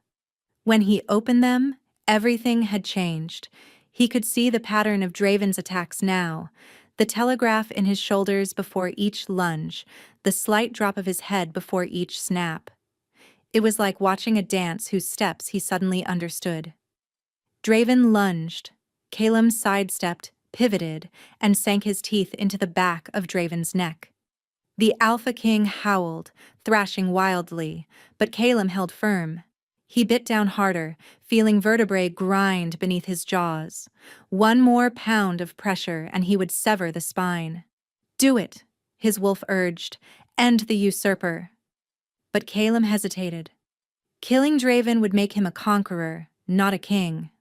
A: When he opened them, everything had changed. He could see the pattern of Draven's attacks now, the telegraph in his shoulders before each lunge, the slight drop of his head before each snap. It was like watching a dance whose steps he suddenly understood. Draven lunged. Calum sidestepped, pivoted, and sank his teeth into the back of Draven's neck. The Alpha King howled, thrashing wildly, but Calum held firm. He bit down harder, feeling vertebrae grind beneath his jaws. One more pound of pressure and he would sever the spine. "Do it," his wolf urged. "End the usurper." But Calum hesitated. Killing Draven would make him a conqueror, not a king.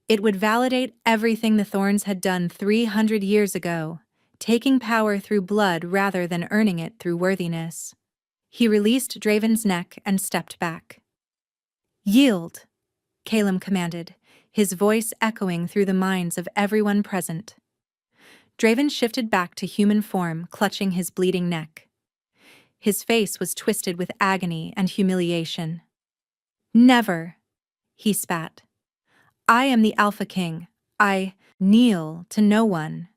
A: It would validate everything the Thorns had done 300 years ago, taking power through blood rather than earning it through worthiness. He released Draven's neck and stepped back. "Yield," Calum commanded, his voice echoing through the minds of everyone present. Draven shifted back to human form, clutching his bleeding neck. His face was twisted with agony and humiliation. "Never," he spat. "I am the Alpha King. I kneel to no one."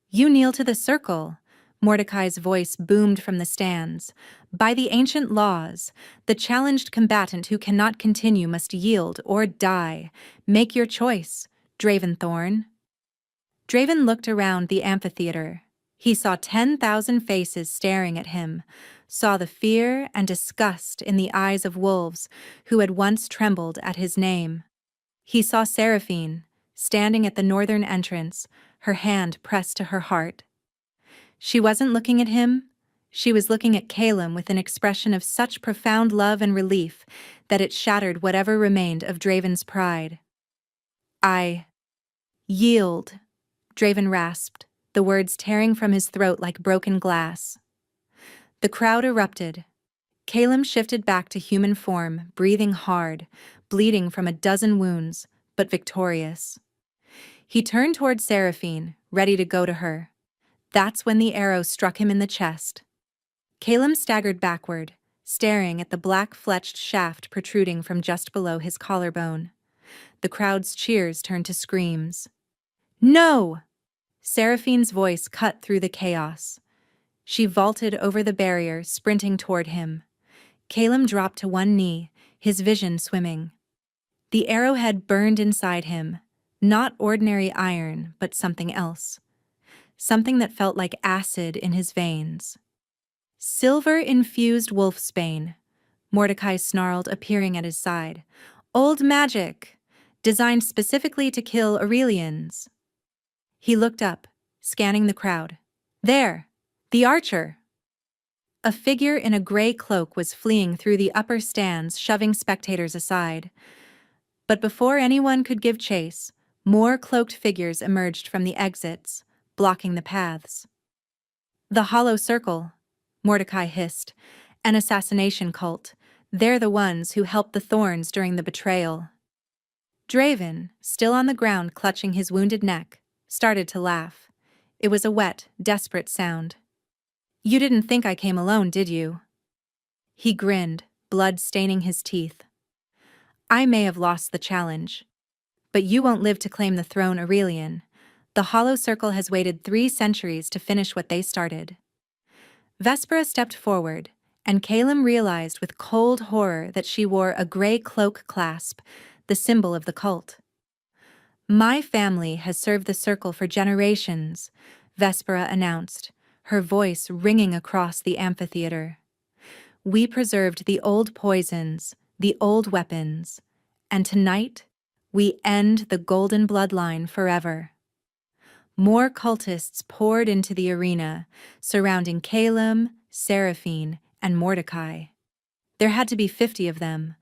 A: "You kneel to the circle," Mordecai's voice boomed from the stands. "By the ancient laws, the challenged combatant who cannot continue must yield or die. Make your choice, Draven Thorn." Draven looked around the amphitheater. He saw 10,000 faces staring at him, saw the fear and disgust in the eyes of wolves who had once trembled at his name. He saw Seraphine, standing at the northern entrance, her hand pressed to her heart. She wasn't looking at him. She was looking at Calum with an expression of such profound love and relief that it shattered whatever remained of Draven's pride. "I yield," Draven rasped, the words tearing from his throat like broken glass. The crowd erupted. Calum shifted back to human form, breathing hard, bleeding from a dozen wounds, but victorious. He turned toward Seraphine, ready to go to her. That's when the arrow struck him in the chest. Calum staggered backward, staring at the black-fletched shaft protruding from just below his collarbone. The crowd's cheers turned to screams. "No!" Seraphine's voice cut through the chaos. She vaulted over the barrier, sprinting toward him. Calum dropped to one knee, his vision swimming. The arrowhead burned inside him, not ordinary iron, but something else. Something that felt like acid in his veins. "Silver-infused wolfsbane," Mordecai snarled, appearing at his side. "Old magic, designed specifically to kill Aurelians." He looked up, scanning the crowd. "There, the archer!" A figure in a gray cloak was fleeing through the upper stands, shoving spectators aside. But before anyone could give chase, more cloaked figures emerged from the exits, blocking the paths. "The Hollow Circle," Mordecai hissed. "An assassination cult. They're the ones who helped the Thorns during the betrayal." Draven, still on the ground clutching his wounded neck, started to laugh. It was a wet, desperate sound. "You didn't think I came alone, did you?" He grinned, blood staining his teeth. "I may have lost the challenge. But you won't live to claim the throne, Aurelian. The Hollow Circle has waited 3 centuries to finish what they started." Vespera stepped forward, and Calum realized with cold horror that she wore a gray cloak clasp, the symbol of the cult. "My family has served the Circle for generations," Vespera announced, her voice ringing across the amphitheater. "We preserved the old poisons, the old weapons, and tonight we end the golden bloodline forever." More cultists poured into the arena, surrounding Calum, Seraphine, and Mordecai. There had to be 50 of them,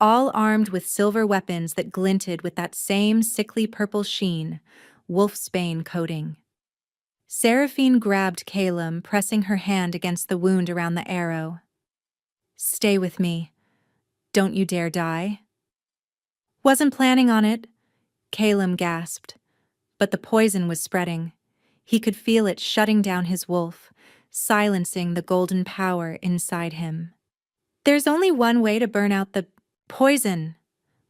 A: all armed with silver weapons that glinted with that same sickly purple sheen, wolfsbane coating. Seraphine grabbed Calum, pressing her hand against the wound around the arrow. "Stay with me. Don't you dare die." "Wasn't planning on it," Calum gasped. But the poison was spreading. He could feel it shutting down his wolf, silencing the golden power inside him. "There's only one way to burn out the poison,"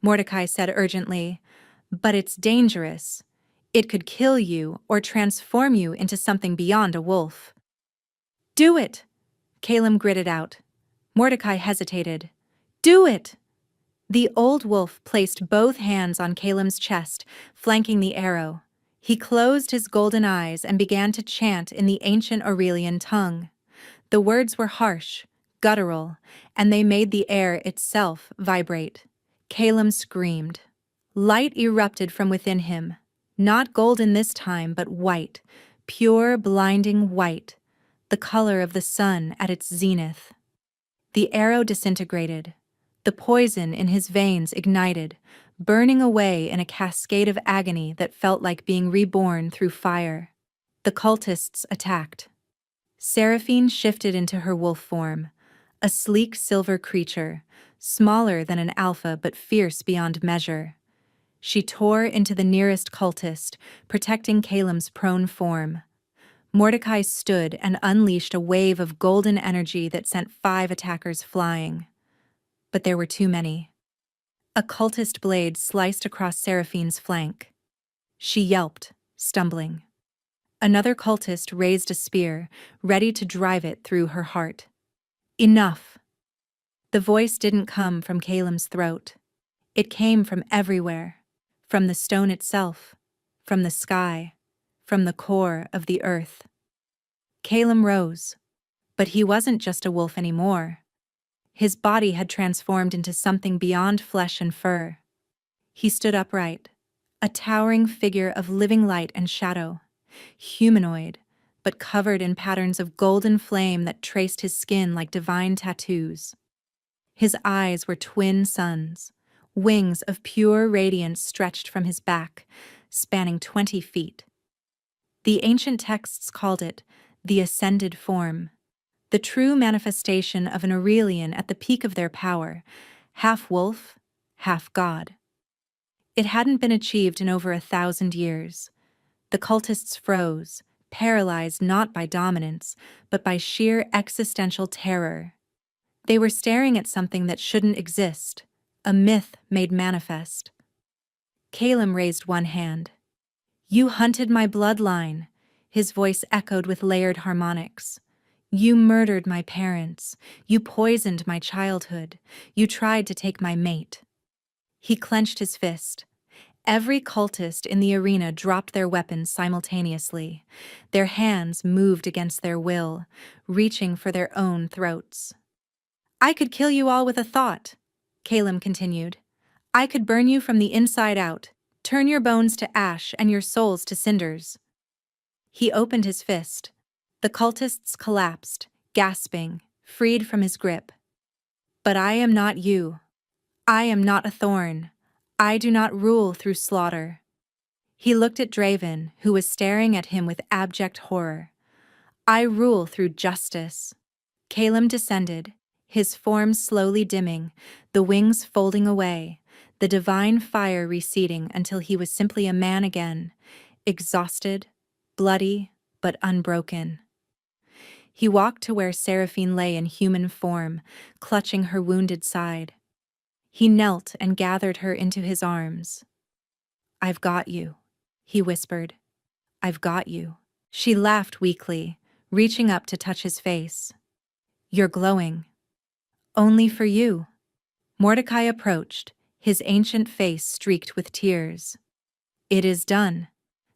A: Mordecai said urgently. "But it's dangerous. It could kill you or transform you into something beyond a wolf." "Do it," Calum gritted out. Mordecai hesitated. "Do it!" The old wolf placed both hands on Calum's chest, flanking the arrow. He closed his golden eyes and began to chant in the ancient Aurelian tongue. The words were harsh, guttural, and they made the air itself vibrate. Calum screamed. Light erupted from within him, not golden this time, but white, pure, blinding white, the color of the sun at its zenith. The arrow disintegrated. The poison in his veins ignited, burning away in a cascade of agony that felt like being reborn through fire. The cultists attacked. Seraphine shifted into her wolf form, a sleek silver creature, smaller than an alpha but fierce beyond measure. She tore into the nearest cultist, protecting Calum's prone form. Mordecai stood and unleashed a wave of golden energy that sent 5 attackers flying. But there were too many. A cultist blade sliced across Seraphine's flank. She yelped, stumbling. Another cultist raised a spear, ready to drive it through her heart. Enough! The voice didn't come from Calum's throat. It came from everywhere. From the stone itself, from the sky, from the core of the earth. Calum rose, but he wasn't just a wolf anymore. His body had transformed into something beyond flesh and fur. He stood upright, a towering figure of living light and shadow, humanoid, but covered in patterns of golden flame that traced his skin like divine tattoos. His eyes were twin suns. Wings of pure radiance stretched from his back, spanning 20 feet. The ancient texts called it the ascended form, the true manifestation of an Aurelian at the peak of their power, half wolf, half god. It hadn't been achieved in over 1,000 years. The cultists froze, paralyzed not by dominance, but by sheer existential terror. They were staring at something that shouldn't exist. A myth made manifest. Calum raised one hand. You hunted my bloodline, his voice echoed with layered harmonics. You murdered my parents. You poisoned my childhood. You tried to take my mate. He clenched his fist. Every cultist in the arena dropped their weapons simultaneously. Their hands moved against their will, reaching for their own throats. I could kill you all with a thought, Calum continued. I could burn you from the inside out, turn your bones to ash and your souls to cinders. He opened his fist. The cultists collapsed, gasping, freed from his grip. But I am not you. I am not a thorn. I do not rule through slaughter. He looked at Draven, who was staring at him with abject horror. I rule through justice. Calum descended, his form slowly dimming, the wings folding away, the divine fire receding until he was simply a man again, exhausted, bloody, but unbroken. He walked to where Seraphine lay in human form, clutching her wounded side. He knelt and gathered her into his arms. I've got you, he whispered. I've got you. She laughed weakly, reaching up to touch his face. You're glowing. Only for you. Mordecai approached, his ancient face streaked with tears. It is done.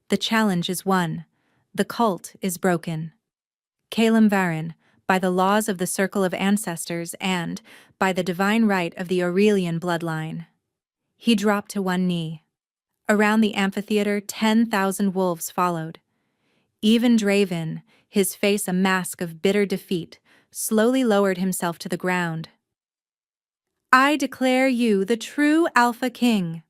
A: The challenge is won. The cult is broken. Calum Varin, by the laws of the Circle of Ancestors and by the divine right of the Aurelian bloodline. He dropped to one knee. Around the amphitheater, 10,000 wolves followed. Even Draven, his face a mask of bitter defeat, slowly lowered himself to the ground. I declare you the true Alpha King.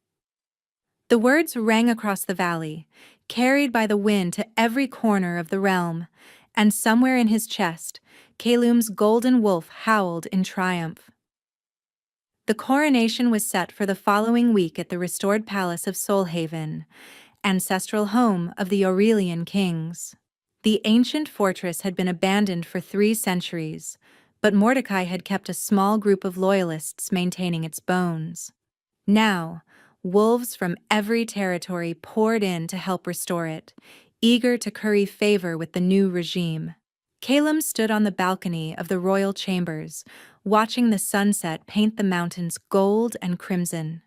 A: The words rang across the valley, carried by the wind to every corner of the realm, and somewhere in his chest, Calum's golden wolf howled in triumph. The coronation was set for the following week at the restored palace of Solhaven, ancestral home of the Aurelian kings. The ancient fortress had been abandoned for 3 centuries, but Mordecai had kept a small group of loyalists maintaining its bones. Now, wolves from every territory poured in to help restore it, eager to curry favor with the new regime. Calum stood on the balcony of the royal chambers, watching the sunset paint the mountains gold and crimson.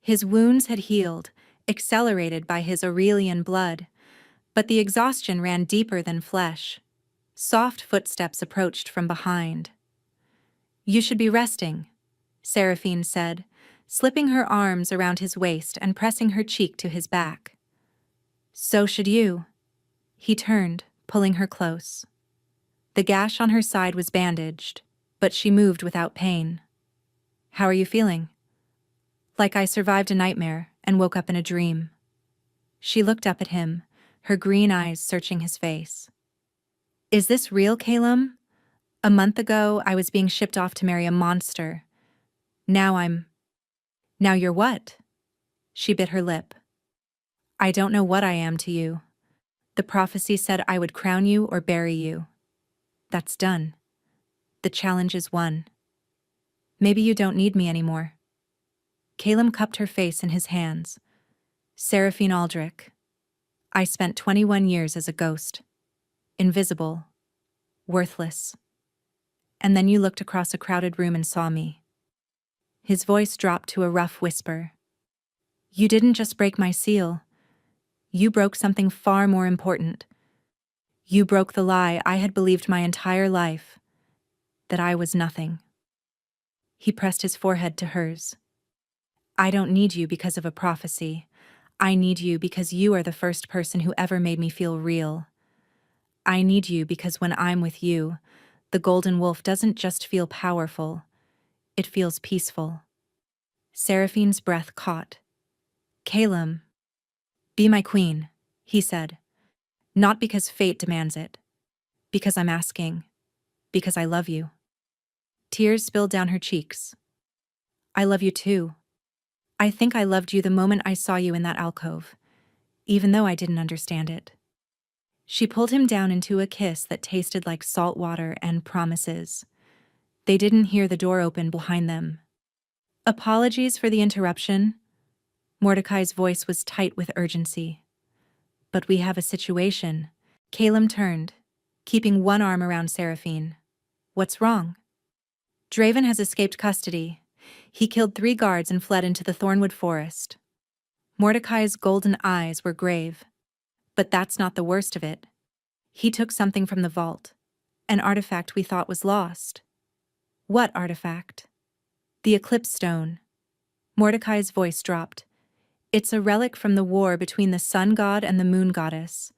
A: His wounds had healed, accelerated by his Aurelian blood, but the exhaustion ran deeper than flesh. Soft footsteps approached from behind. You should be resting, Seraphine said, slipping her arms around his waist and pressing her cheek to his back. "So should you." He turned, pulling her close. The gash on her side was bandaged, but she moved without pain. "How are you feeling?" "Like I survived a nightmare and woke up in a dream." She looked up at him, her green eyes searching his face. "Is this real, Calum? A month ago, I was being shipped off to marry a monster. Now you're what?" She bit her lip. "I don't know what I am to you. The prophecy said I would crown you or bury you. That's done. The challenge is won. Maybe you don't need me anymore." Calum cupped her face in his hands. "Seraphine Aldrich, I spent 21 years as a ghost. Invisible. Worthless. And then you looked across a crowded room and saw me." His voice dropped to a rough whisper. "You didn't just break my seal. You broke something far more important. You broke the lie I had believed my entire life, that I was nothing." He pressed his forehead to hers. "I don't need you because of a prophecy. I need you because you are the first person who ever made me feel real. I need you because when I'm with you, the golden wolf doesn't just feel powerful, it feels peaceful." Seraphine's breath caught. "Calum, be my queen," he said. "Not because fate demands it. Because I'm asking. Because I love you." Tears spilled down her cheeks. "I love you too. I think I loved you the moment I saw you in that alcove, even though I didn't understand it." She pulled him down into a kiss that tasted like salt water and promises. They didn't hear the door open behind them. "Apologies for the interruption." Mordecai's voice was tight with urgency. "But we have a situation." Calum turned, keeping one arm around Seraphine. "What's wrong?" "Draven has escaped custody. He killed 3 guards and fled into the Thornwood Forest." Mordecai's golden eyes were grave. "But that's not the worst of it. He took something from the vault, an artifact we thought was lost." "What artifact?" "The Eclipse Stone." Mordecai's voice dropped. "It's a relic from the war between the sun god and the moon goddess.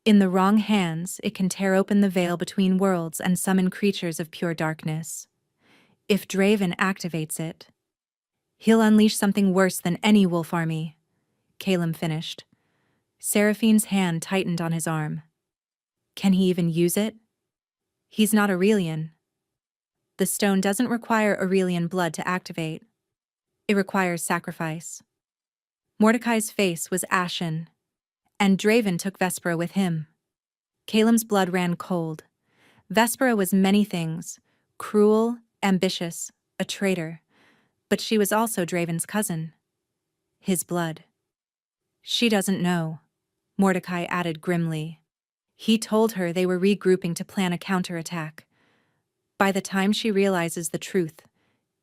A: In the wrong hands, it can tear open the veil between worlds and summon creatures of pure darkness. If Draven activates it, he'll unleash something worse than any wolf army." Calum finished. Seraphine's hand tightened on his arm. "Can he even use it?" "He's not Aurelian. The stone doesn't require Aurelian blood to activate. It requires sacrifice." Mordecai's face was ashen. "And Draven took Vespera with him." Calum's blood ran cold. Vespera was many things: cruel, ambitious, a traitor. But she was also Draven's cousin. His blood. "She doesn't know," Mordecai added grimly. "He told her they were regrouping to plan a counterattack. By the time she realizes the truth,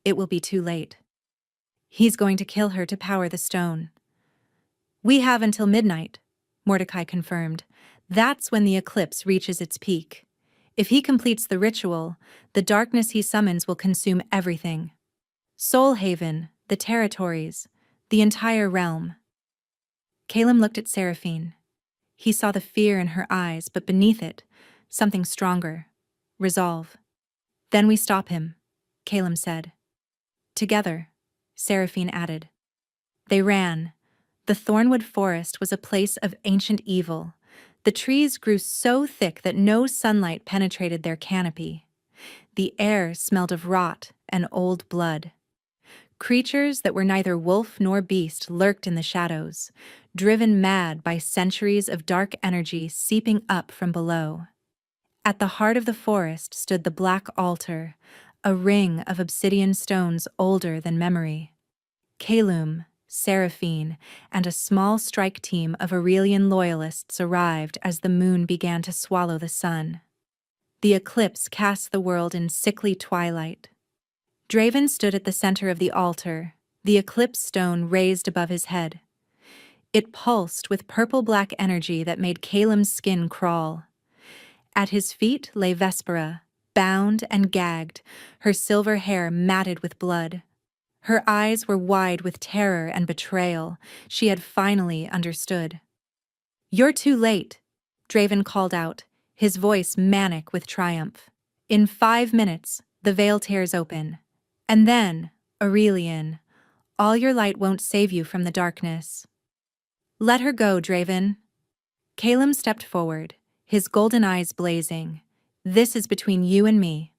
A: it will be too late. He's going to kill her to power the stone." "We have until midnight," Mordecai confirmed. "That's when the eclipse reaches its peak. If he completes the ritual, the darkness he summons will consume everything. Soulhaven, the territories, the entire realm." Calum looked at Seraphine. He saw the fear in her eyes, but beneath it, something stronger. Resolve. "Then we stop him," Calum said. "Together," Seraphine added. They ran. The Thornwood Forest was a place of ancient evil. The trees grew so thick that no sunlight penetrated their canopy. The air smelled of rot and old blood. Creatures that were neither wolf nor beast lurked in the shadows, driven mad by centuries of dark energy seeping up from below. At the heart of the forest stood the black altar, a ring of obsidian stones older than memory. Calum, Seraphine, and a small strike team of Aurelian loyalists arrived as the moon began to swallow the sun. The eclipse cast the world in sickly twilight. Draven stood at the center of the altar, the eclipse stone raised above his head. It pulsed with purple-black energy that made Calum's skin crawl. At his feet lay Vespera, bound and gagged, her silver hair matted with blood. Her eyes were wide with terror and betrayal. She had finally understood. "You're too late," Draven called out, his voice manic with triumph. "In 5 minutes, the veil tears open. And then, Aurelian, all your light won't save you from the darkness." "Let her go, Draven." Caleb stepped forward, his golden eyes blazing. "This is between you and me.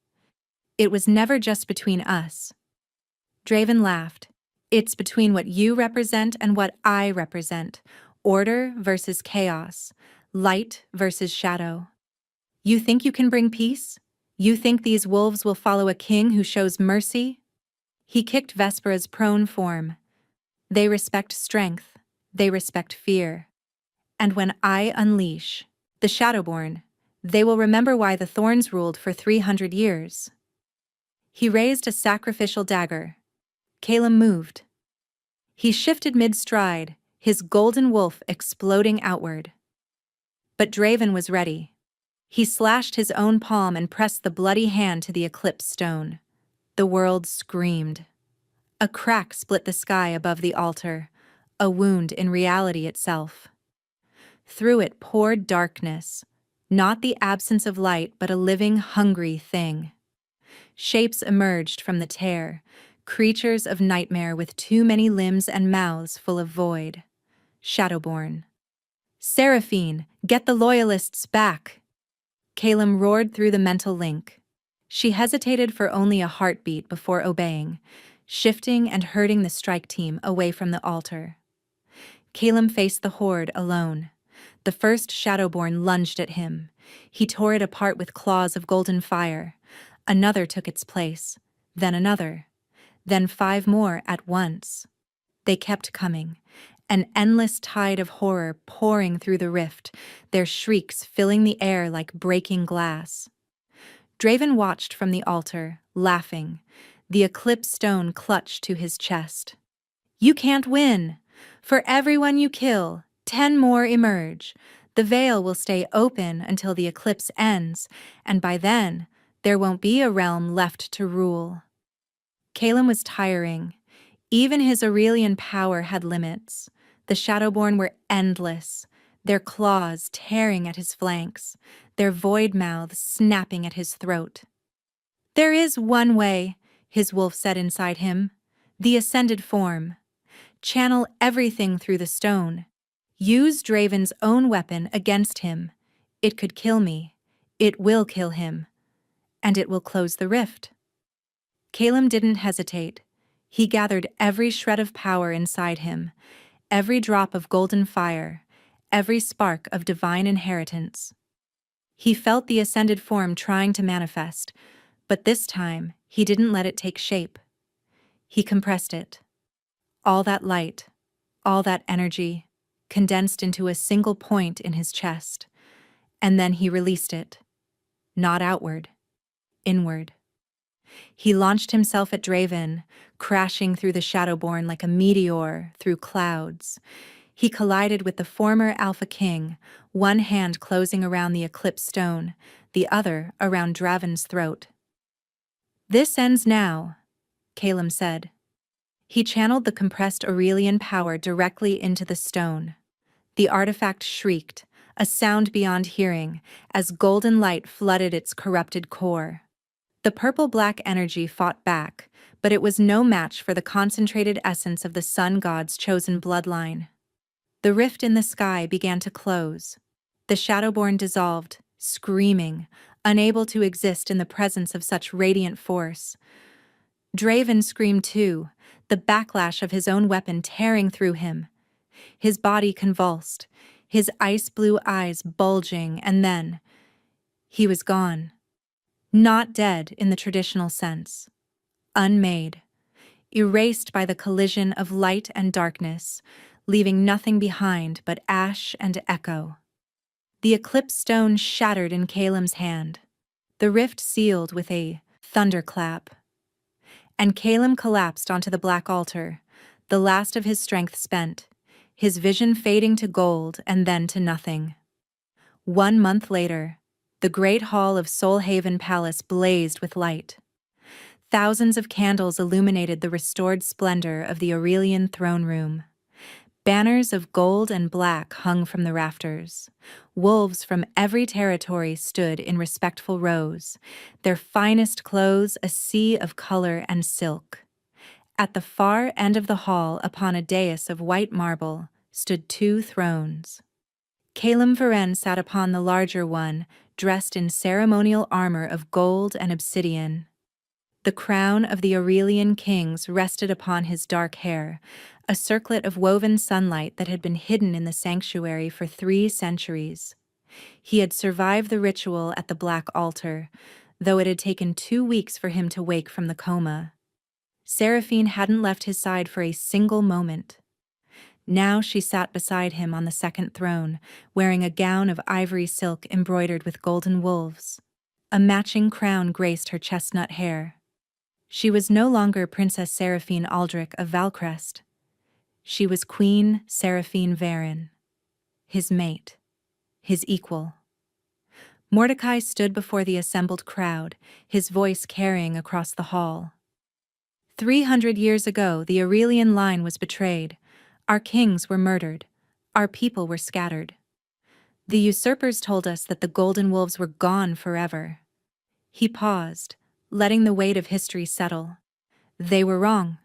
A: It was never just between us." Draven laughed. "It's between what you represent and what I represent. Order versus chaos. Light versus shadow. You think you can bring peace? You think these wolves will follow a king who shows mercy?" He kicked Vespera's prone form. "They respect strength. They respect fear. And when I unleash the Shadowborn, they will remember why the Thorns ruled for 300 years." He raised a sacrificial dagger. Caleb moved. He shifted mid-stride, his golden wolf exploding outward. But Draven was ready. He slashed his own palm and pressed the bloody hand to the eclipse stone. The world screamed. A crack split the sky above the altar, a wound in reality itself. Through it poured darkness, not the absence of light but a living, hungry thing. Shapes emerged from the tear, creatures of nightmare with too many limbs and mouths full of void. Shadowborn. "Seraphine, get the Loyalists back!" Caleb roared through the mental link. She hesitated for only a heartbeat before obeying, shifting and herding the strike team away from the altar. Caleb faced the horde alone. The first Shadowborn lunged at him. He tore it apart with claws of golden fire. Another took its place, then another, then 5 more at once. They kept coming, an endless tide of horror pouring through the rift, their shrieks filling the air like breaking glass. Draven watched from the altar, laughing, the eclipse stone clutched to his chest. "You can't win! For everyone you kill, 10 more emerge. The veil will stay open until the eclipse ends, and by then, there won't be a realm left to rule." Caleb was tiring. Even his Aurelian power had limits. The Shadowborn were endless, their claws tearing at his flanks, their void mouths snapping at his throat. "There is one way," his wolf said inside him. "The ascended form. Channel everything through the stone. Use Draven's own weapon against him. It could kill me. It will kill him. And it will close the rift." Caleb didn't hesitate. He gathered every shred of power inside him, every drop of golden fire, every spark of divine inheritance. He felt the ascended form trying to manifest, but this time he didn't let it take shape. He compressed it. All that light, all that energy, condensed into a single point in his chest, and then he released it. Not outward, inward. He launched himself at Draven, crashing through the Shadowborn like a meteor through clouds. He collided with the former Alpha King, one hand closing around the eclipse stone, the other around Draven's throat. "This ends now," Caleb said. He channeled the compressed Aurelian power directly into the stone. The artifact shrieked, a sound beyond hearing, as golden light flooded its corrupted core. The purple-black energy fought back, but it was no match for the concentrated essence of the sun god's chosen bloodline. The rift in the sky began to close. The Shadowborn dissolved, screaming, unable to exist in the presence of such radiant force. Draven screamed too, the backlash of his own weapon tearing through him. His body convulsed, his ice-blue eyes bulging, and then he was gone. Not dead in the traditional sense. Unmade. Erased by the collision of light and darkness, leaving nothing behind but ash and echo. The eclipse stone shattered in Caleb's hand. The rift sealed with a thunderclap. And Caleb collapsed onto the black altar, the last of his strength spent, his vision fading to gold and then to nothing. 1 month later, the great hall of Soul Haven Palace blazed with light. Thousands of candles illuminated the restored splendor of the Aurelian throne room. Banners of gold and black hung from the rafters. Wolves from every territory stood in respectful rows, their finest clothes a sea of color and silk. At the far end of the hall, upon a dais of white marble, stood two thrones. Calem Varen sat upon the larger one, dressed in ceremonial armor of gold and obsidian. The crown of the Aurelian kings rested upon his dark hair, a circlet of woven sunlight that had been hidden in the sanctuary for 3 centuries. He had survived the ritual at the black altar, though it had taken 2 weeks for him to wake from the coma. Seraphine hadn't left his side for a single moment. Now she sat beside him on the second throne, wearing a gown of ivory silk embroidered with golden wolves. A matching crown graced her chestnut hair. She was no longer Princess Seraphine Aldrich of Valcrest. She was Queen Seraphine Varen, his mate, his equal. Mordecai stood before the assembled crowd, his voice carrying across the hall. 300 years ago, the Aurelian line was betrayed. Our kings were murdered. Our people were scattered. The usurpers told us that the golden wolves were gone forever. He paused, letting the weight of history settle. They were wrong.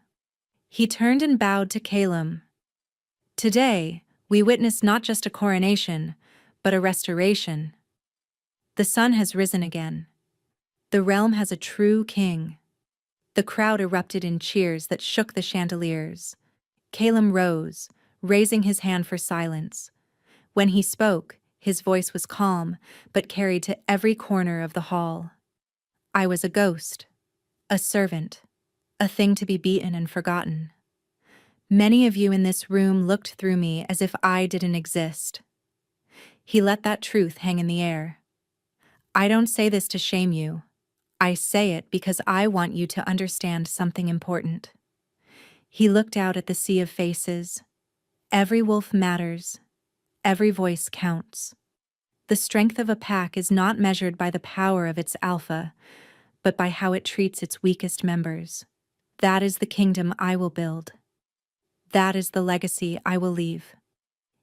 A: He turned and bowed to Calem. Today, we witness not just a coronation, but a restoration. The sun has risen again. The realm has a true king. The crowd erupted in cheers that shook the chandeliers. Calem rose, raising his hand for silence. When he spoke, his voice was calm, but carried to every corner of the hall. I was a ghost, a servant, a thing to be beaten and forgotten. Many of you in this room looked through me as if I didn't exist. He let that truth hang in the air. I don't say this to shame you. I say it because I want you to understand something important. He looked out at the sea of faces. Every wolf matters. Every voice counts. The strength of a pack is not measured by the power of its alpha, but by how it treats its weakest members. That is the kingdom I will build. That is the legacy I will leave.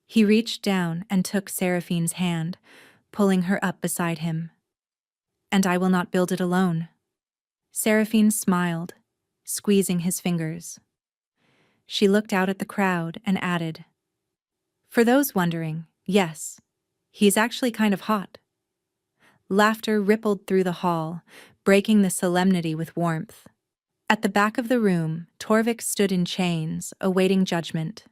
A: He reached down and took Seraphine's hand, pulling her up beside him. And I will not build it alone. Seraphine smiled, squeezing his fingers. She looked out at the crowd and added, for those wondering, yes, he's actually kind of hot. Laughter rippled through the hall, breaking the solemnity with warmth. At the back of the room, Torvik stood in chains, awaiting judgment.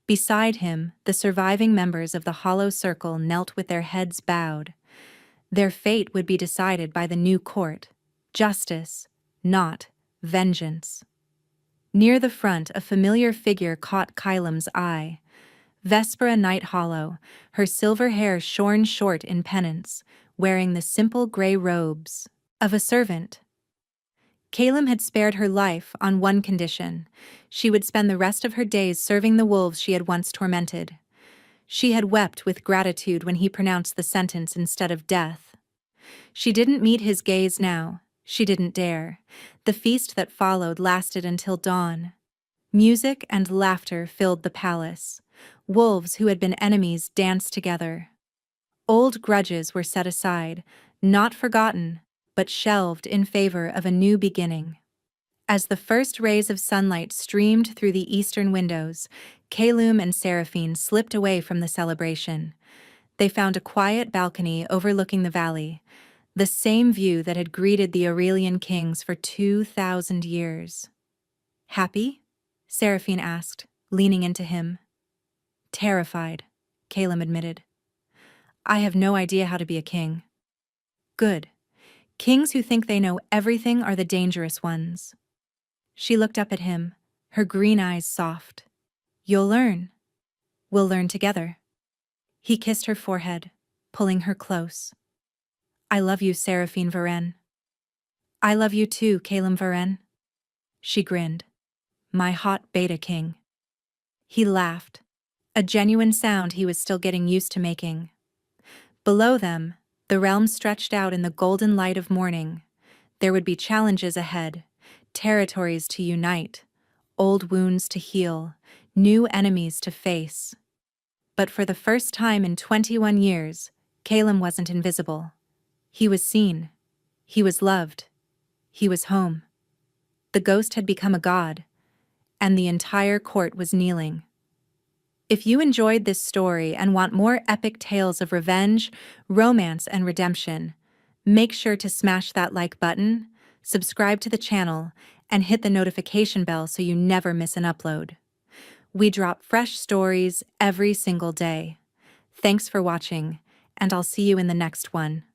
A: Beside him, the surviving members of the Hollow Circle knelt with their heads bowed. Their fate would be decided by the new court. Justice, not vengeance. Near the front, a familiar figure caught Kylem's eye. Vespera Night Hollow, her silver hair shorn short in penance, wearing the simple gray robes of a servant. Calem had spared her life on one condition. She would spend the rest of her days serving the wolves she had once tormented. She had wept with gratitude when he pronounced the sentence instead of death. She didn't meet his gaze now. She didn't dare. The feast that followed lasted until dawn. Music and laughter filled the palace. Wolves who had been enemies danced together. Old grudges were set aside, not forgotten, but shelved in favor of a new beginning. As the first rays of sunlight streamed through the eastern windows, Calem and Seraphine slipped away from the celebration. They found a quiet balcony overlooking the valley, the same view that had greeted the Aurelian kings for 2,000 years. Happy? Seraphine asked, leaning into him. Terrified, Calem admitted. I have no idea how to be a king. Good. Kings who think they know everything are the dangerous ones. She looked up at him, her green eyes soft. You'll learn. We'll learn together. He kissed her forehead, pulling her close. I love you, Seraphine Varen. I love you too, Calem Varen. She grinned. My hot beta king. He laughed, a genuine sound he was still getting used to making. Below them, the realm stretched out in the golden light of morning. There would be challenges ahead, territories to unite, old wounds to heal, new enemies to face. But for the first time in 21 years, Caleb wasn't invisible. He was seen. He was loved. He was home. The ghost had become a god, and the entire court was kneeling. If you enjoyed this story and want more epic tales of revenge, romance, and redemption, make sure to smash that like button, subscribe to the channel, and hit the notification bell so you never miss an upload. We drop fresh stories every single day. Thanks for watching, and I'll see you in the next one.